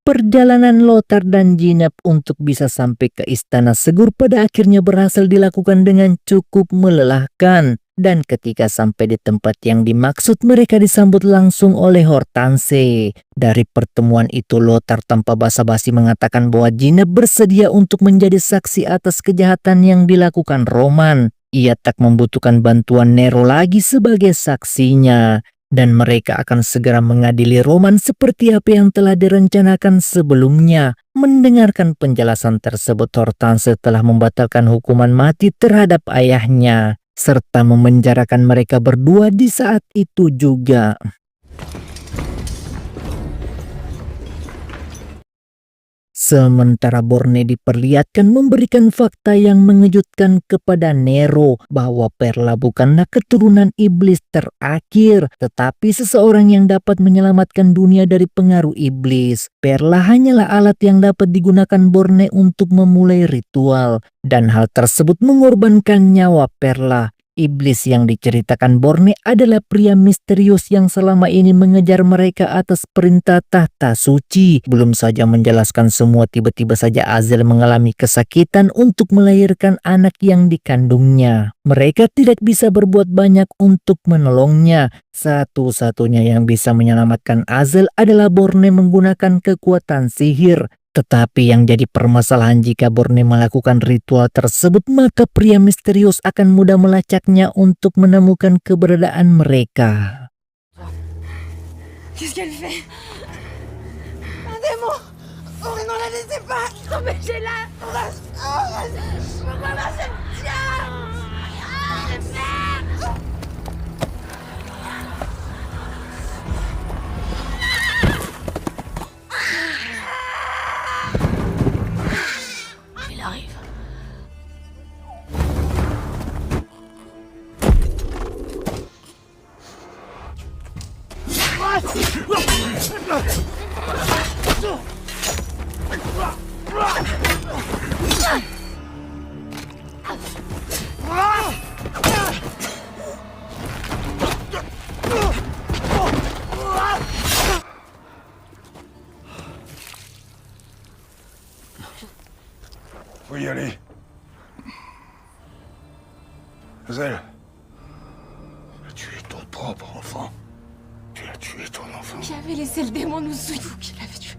Perjalanan Lothar dan Jineb untuk bisa sampai ke Istana Segur pada akhirnya berhasil dilakukan dengan cukup melelahkan. Dan ketika sampai di tempat yang dimaksud, mereka disambut langsung oleh Hortense. Dari pertemuan itu, Lothar tanpa basa-basi mengatakan bahwa Jineb bersedia untuk menjadi saksi atas kejahatan yang dilakukan Roman. Ia tak membutuhkan bantuan Nero lagi sebagai saksinya. Dan mereka akan segera mengadili Roman seperti apa yang telah direncanakan sebelumnya. Mendengarkan penjelasan tersebut, Hortense telah membatalkan hukuman mati terhadap ayahnya, serta memenjarakan mereka berdua di saat itu juga. Sementara Borne diperlihatkan memberikan fakta yang mengejutkan kepada Nero bahwa Perla bukanlah keturunan iblis terakhir, tetapi seseorang yang dapat menyelamatkan dunia dari pengaruh iblis. Perla hanyalah alat yang dapat digunakan Borne untuk memulai ritual, dan hal tersebut mengorbankan nyawa Perla. Iblis yang diceritakan Borne adalah pria misterius yang selama ini mengejar mereka atas perintah tahta suci. Belum saja menjelaskan semua, tiba-tiba saja Azel mengalami kesakitan untuk melahirkan anak yang dikandungnya. Mereka tidak bisa berbuat banyak untuk menolongnya. Satu-satunya yang bisa menyelamatkan Azel adalah Borne menggunakan kekuatan sihir. Tetapi yang jadi permasalahan jika Borne melakukan ritual tersebut, maka pria misterius akan mudah melacaknya untuk menemukan keberadaan mereka. Qu'est-ce qu'elle fait? Un démon! Oh, non, la laissez pas! Empêchez-la! Pourquoi Marcel? Tiens! Il arrive. Faut y aller. Azel, tu es ton propre enfant. Tu as tué ton enfant. Qui avait laissé le démon nous souiller? Vous qui l'avez tué.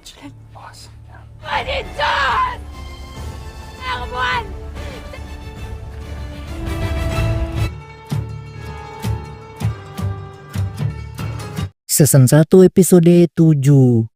Tu l'as... Oh, c'est bien. Manitos! Erwan! Season 1 episode 7.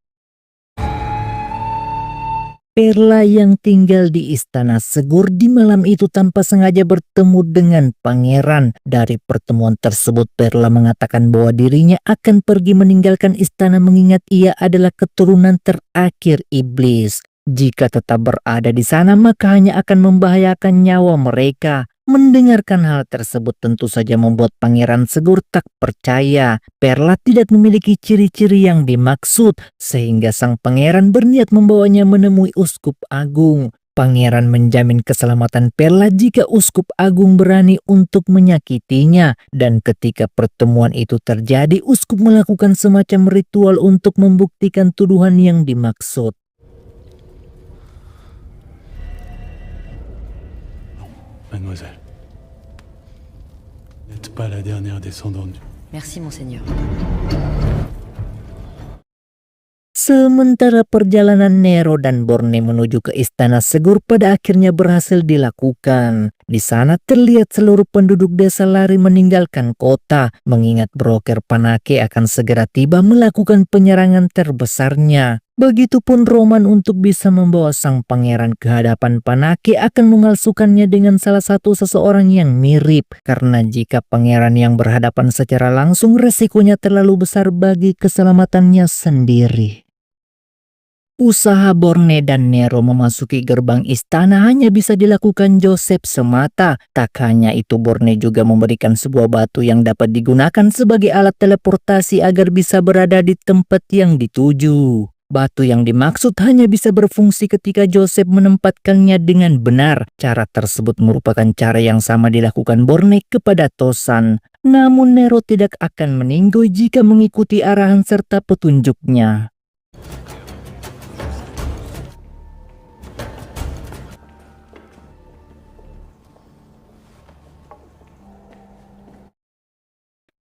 Perla yang tinggal di Istana Segur di malam itu tanpa sengaja bertemu dengan pangeran. Dari pertemuan tersebut, Perla mengatakan bahwa dirinya akan pergi meninggalkan istana mengingat ia adalah keturunan terakhir iblis. Jika tetap berada di sana, maka hanya akan membahayakan nyawa mereka. Mendengarkan hal tersebut tentu saja membuat Pangeran Segur tak percaya. Perla tidak memiliki ciri-ciri yang dimaksud, sehingga sang pangeran berniat membawanya menemui Uskup Agung. Pangeran menjamin keselamatan Perla jika Uskup Agung berani untuk menyakitinya. Dan ketika pertemuan itu terjadi, Uskup melakukan semacam ritual untuk membuktikan tuduhan yang dimaksud. Mademoiselle, vous n'êtes pas la dernière descendante du... Merci, monseigneur. Sementara perjalanan Nero dan Borne menuju ke Istana Segur pada akhirnya berhasil dilakukan. Di sana terlihat seluruh penduduk desa lari meninggalkan kota, mengingat broker Panake akan segera tiba melakukan penyerangan terbesarnya. Begitupun Roman untuk bisa membawa sang pangeran ke hadapan Panake akan memalsukannya dengan salah satu seseorang yang mirip. Karena jika pangeran yang berhadapan secara langsung, resikonya terlalu besar bagi keselamatannya sendiri. Usaha Borne dan Nero memasuki gerbang istana hanya bisa dilakukan Joseph semata. Tak hanya itu, Borne juga memberikan sebuah batu yang dapat digunakan sebagai alat teleportasi agar bisa berada di tempat yang dituju. Batu yang dimaksud hanya bisa berfungsi ketika Joseph menempatkannya dengan benar. Cara tersebut merupakan cara yang sama dilakukan Borne kepada Tosan. Namun Nero tidak akan meninggoy jika mengikuti arahan serta petunjuknya.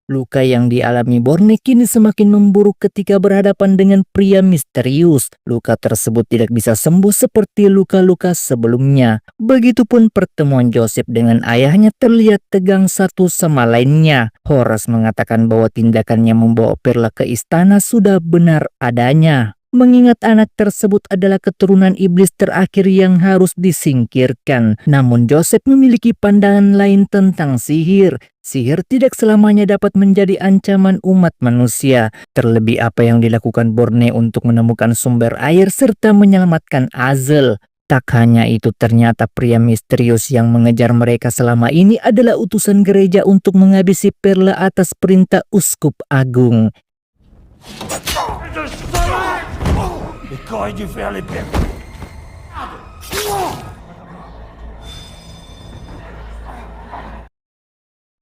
Luka yang dialami Borne kini semakin memburuk ketika berhadapan dengan pria misterius. Luka tersebut tidak bisa sembuh seperti luka-luka sebelumnya. Begitupun pertemuan Joseph dengan ayahnya terlihat tegang satu sama lainnya. Horace mengatakan bahwa tindakannya membawa Perla ke istana sudah benar adanya. Mengingat anak tersebut adalah keturunan iblis terakhir yang harus disingkirkan. Namun Joseph memiliki pandangan lain tentang sihir. Sihir tidak selamanya dapat menjadi ancaman umat manusia. Terlebih apa yang dilakukan Borne untuk menemukan sumber air serta menyelamatkan Azel. Tak hanya itu, ternyata pria misterius yang mengejar mereka selama ini adalah utusan gereja untuk menghabisi Perla atas perintah Uskup Agung. Mais qu'aurait dû faire les pères?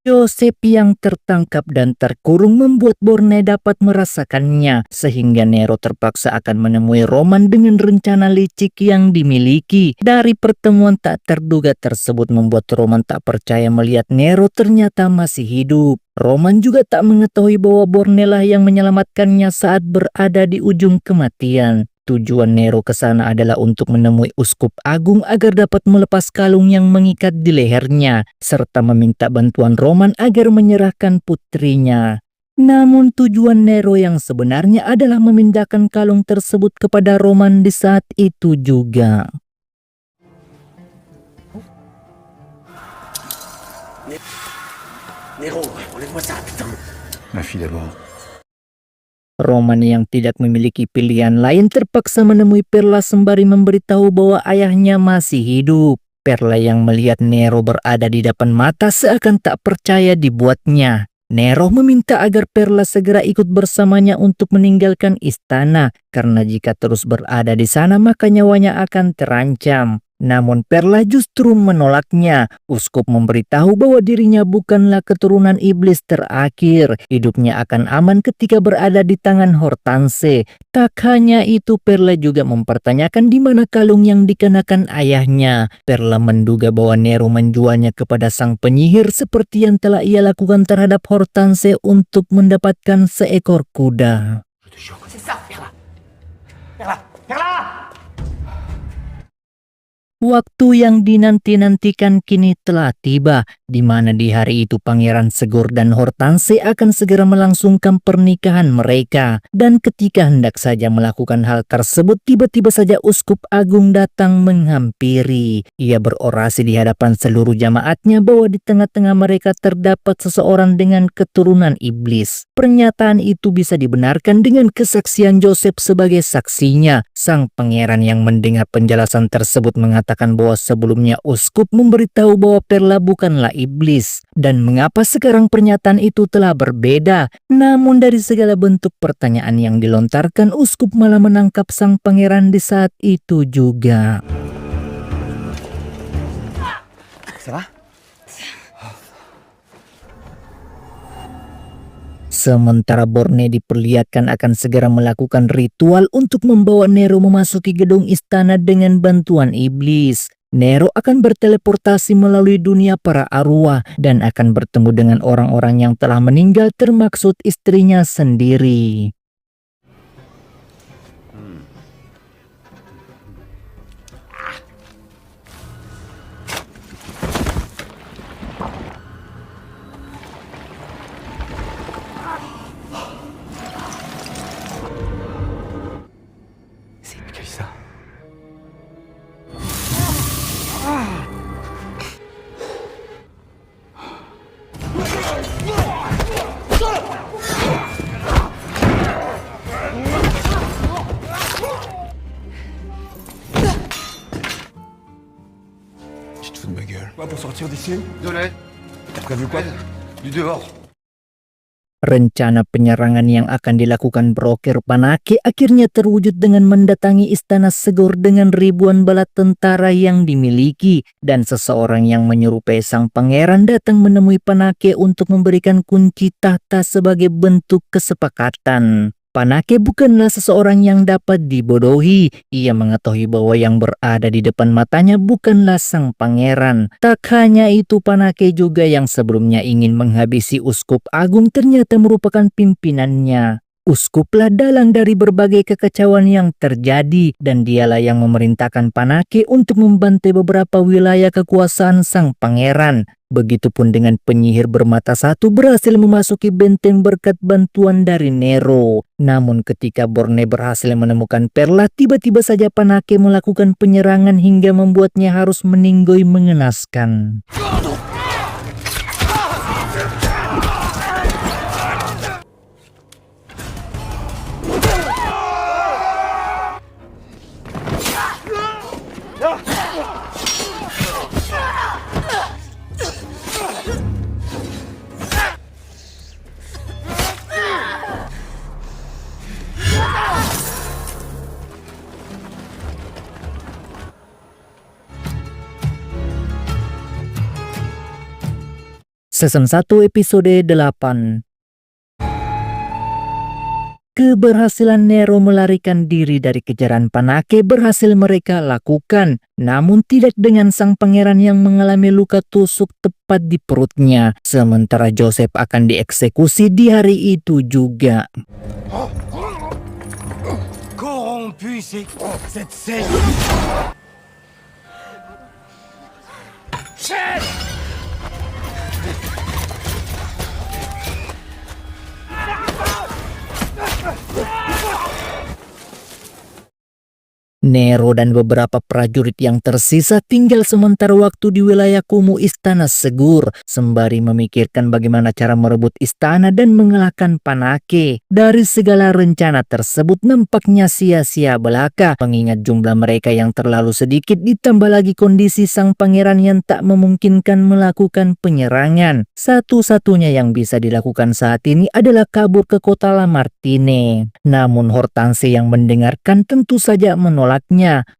Joseph yang tertangkap dan terkurung membuat Borne dapat merasakannya, sehingga Nero terpaksa akan menemui Roman dengan rencana licik yang dimiliki. Dari pertemuan tak terduga tersebut membuat Roman tak percaya melihat Nero ternyata masih hidup. Roman juga tak mengetahui bahwa Borne lah yang menyelamatkannya saat berada di ujung kematian. Tujuan Nero ke sana adalah untuk menemui Uskup Agung agar dapat melepas kalung yang mengikat di lehernya, serta meminta bantuan Roman agar menyerahkan putrinya. Namun tujuan Nero yang sebenarnya adalah memindahkan kalung tersebut kepada Roman di saat itu juga. Nero, enlève-moi ça, putain. Ma fille d'abord. Roman yang tidak memiliki pilihan lain terpaksa menemui Perla sembari memberitahu bahwa ayahnya masih hidup. Perla yang melihat Nero berada di depan mata seakan tak percaya dibuatnya. Nero meminta agar Perla segera ikut bersamanya untuk meninggalkan istana, karena jika terus berada di sana maka nyawanya akan terancam. Namun Perla justru menolaknya. Uskup memberitahu bahwa dirinya bukanlah keturunan iblis terakhir. Hidupnya akan aman ketika berada di tangan Hortense. Tak hanya itu, Perla juga mempertanyakan di mana kalung yang dikenakan ayahnya. Perla menduga bahwa Nero menjualnya kepada sang penyihir seperti yang telah ia lakukan terhadap Hortense untuk mendapatkan seekor kuda. C'est ça, Perla. Perla, Perla! Waktu yang dinanti-nantikan kini telah tiba, di mana di hari itu Pangeran Segor dan Hortense akan segera melangsungkan pernikahan mereka. Dan ketika hendak saja melakukan hal tersebut, tiba-tiba saja Uskup Agung datang menghampiri. Ia berorasi di hadapan seluruh jamaatnya bahwa di tengah-tengah mereka terdapat seseorang dengan keturunan iblis. Pernyataan itu bisa dibenarkan dengan kesaksian Joseph sebagai saksinya. Sang pangeran yang mendengar penjelasan tersebut mengatakan bahwa sebelumnya Uskup memberitahu bahwa Perla bukanlah iblis, dan mengapa sekarang pernyataan itu telah berbeda. Namun dari segala bentuk pertanyaan yang dilontarkan, Uskup malah menangkap sang pangeran di saat itu juga. Ça va? Sementara Borne diperlihatkan akan segera melakukan ritual untuk membawa Nero memasuki gedung istana dengan bantuan iblis. Nero akan berteleportasi melalui dunia para arwah dan akan bertemu dengan orang-orang yang telah meninggal, termaksud istrinya sendiri. C'est lui qui a eu ça. Quoi, pour sortir d'ici? De l'aide. T'as prévu quoi? Du dehors. Rencana penyerangan yang akan dilakukan broker Panake akhirnya terwujud dengan mendatangi Istana Segor dengan ribuan bala tentara yang dimiliki, dan seseorang yang menyerupai sang pangeran datang menemui Panake untuk memberikan kunci tahta sebagai bentuk kesepakatan. Panake bukanlah seseorang yang dapat dibodohi. Ia mengetahui bahwa yang berada di depan matanya bukanlah sang pangeran. Tak hanya itu, Panake juga yang sebelumnya ingin menghabisi Uskup Agung ternyata merupakan pimpinannya. Uskuplah dalang dari berbagai kekacauan yang terjadi, dan dialah yang memerintahkan Panake untuk membantai beberapa wilayah kekuasaan sang pangeran. Begitupun dengan penyihir bermata satu berhasil memasuki benteng berkat bantuan dari Nero. Namun ketika Borne berhasil menemukan Perla, tiba-tiba saja Panake melakukan penyerangan hingga membuatnya harus meninggoy mengenaskan. Season 1 episode 8. Keberhasilan Nero melarikan diri dari kejaran Panake berhasil mereka lakukan, namun tidak dengan sang pangeran yang mengalami luka tusuk tepat di perutnya, sementara Joseph akan dieksekusi di hari itu juga. Corrompu, c'est cette scène. Nero dan beberapa prajurit yang tersisa tinggal sementara waktu di wilayah kumuh Istana Segor, sembari memikirkan bagaimana cara merebut istana dan mengalahkan Panake. Dari segala rencana tersebut nampaknya sia-sia belaka, mengingat jumlah mereka yang terlalu sedikit ditambah lagi kondisi sang pangeran yang tak memungkinkan melakukan penyerangan. Satu-satunya yang bisa dilakukan saat ini adalah kabur ke kota Lamartine. Namun Hortense yang mendengarkan tentu saja menolak.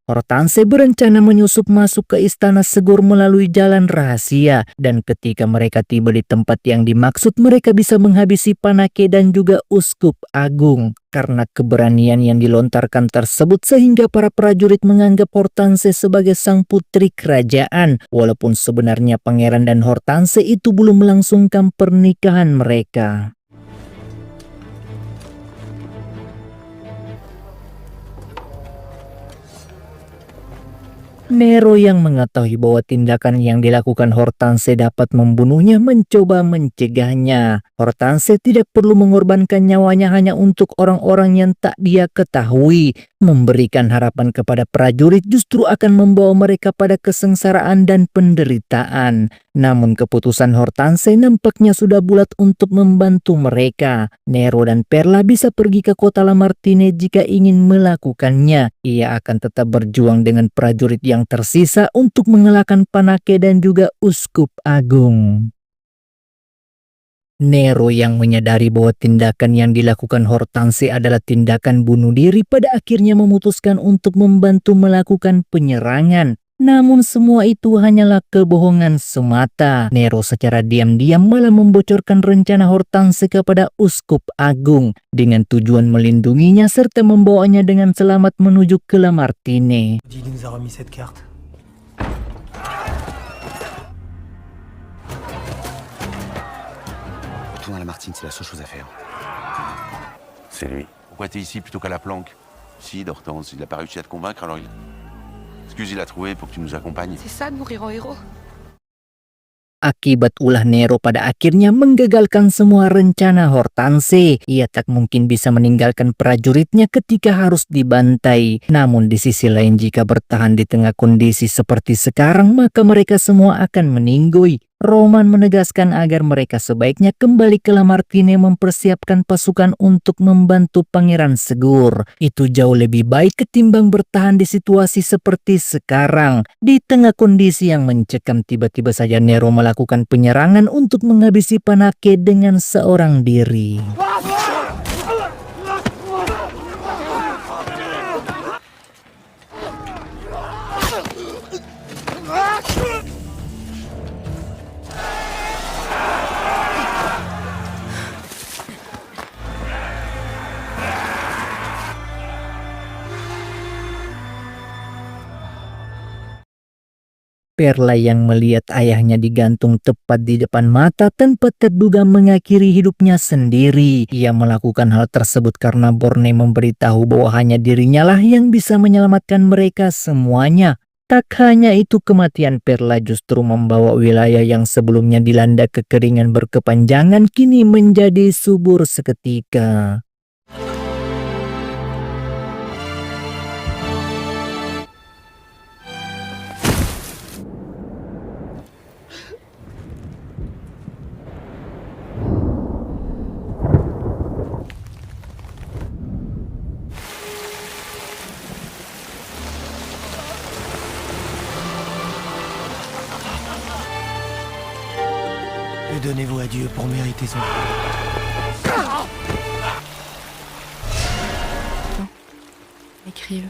Hortense berencana menyusup masuk ke Istana Segor melalui jalan rahasia, dan ketika mereka tiba di tempat yang dimaksud, mereka bisa menghabisi Panake dan juga Uskup Agung. Karena keberanian yang dilontarkan tersebut sehingga para prajurit menganggap Hortense sebagai sang putri kerajaan, walaupun sebenarnya pangeran dan Hortense itu belum melangsungkan pernikahan mereka. Nero yang mengetahui bahwa tindakan yang dilakukan Hortense dapat membunuhnya mencoba mencegahnya. Hortense tidak perlu mengorbankan nyawanya hanya untuk orang-orang yang tak dia ketahui. Memberikan harapan kepada prajurit justru akan membawa mereka pada kesengsaraan dan penderitaan. Namun keputusan Hortense nampaknya sudah bulat untuk membantu mereka. Nero dan Perla bisa pergi ke kota Lamartine jika ingin melakukannya. Ia akan tetap berjuang dengan prajurit yang tersisa untuk mengalahkan Panake dan juga Uskup Agung. Nero yang menyadari bahwa tindakan yang dilakukan Hortense adalah tindakan bunuh diri pada akhirnya memutuskan untuk membantu melakukan penyerangan. Namun semua itu hanyalah kebohongan semata. Nero secara diam-diam malah membocorkan rencana Hortense kepada Uskup Agung dengan tujuan melindunginya serta membawanya dengan selamat menuju ke Lamartine. Il nous a remis cette carte. Retourne à Lamartine, c'est la seule chose à faire. C'est lui. Pourquoi t'es ici plutôt qu'à la planque? Si, Hortense, il a pas réussi à te convaincre, alors il a trouvé pour que tu nous accompagnes. C'est ça de mourir en héros. Akibat ulah Nero pada akhirnya menggagalkan semua rencana Hortense. Ia tak mungkin bisa meninggalkan prajuritnya ketika harus dibantai. Namun di sisi lain, jika bertahan di tengah kondisi seperti sekarang, maka mereka semua akan meninggoy. Roman menegaskan agar mereka sebaiknya kembali ke Lamartine mempersiapkan pasukan untuk membantu Pangeran Segur. Itu jauh lebih baik ketimbang bertahan di situasi seperti sekarang. Di tengah kondisi yang mencekam, tiba-tiba saja Nero melakukan penyerangan untuk menghabisi Panake dengan seorang diri. Perla yang melihat ayahnya digantung tepat di depan mata tanpa terduga mengakhiri hidupnya sendiri. Ia melakukan hal tersebut karena Borne memberitahu bahwa hanya dirinya lah yang bisa menyelamatkan mereka semuanya. Tak hanya itu, kematian Perla justru membawa wilayah yang sebelumnya dilanda kekeringan berkepanjangan kini menjadi subur seketika. Donnez-vous à Dieu pour mériter son... Écrive.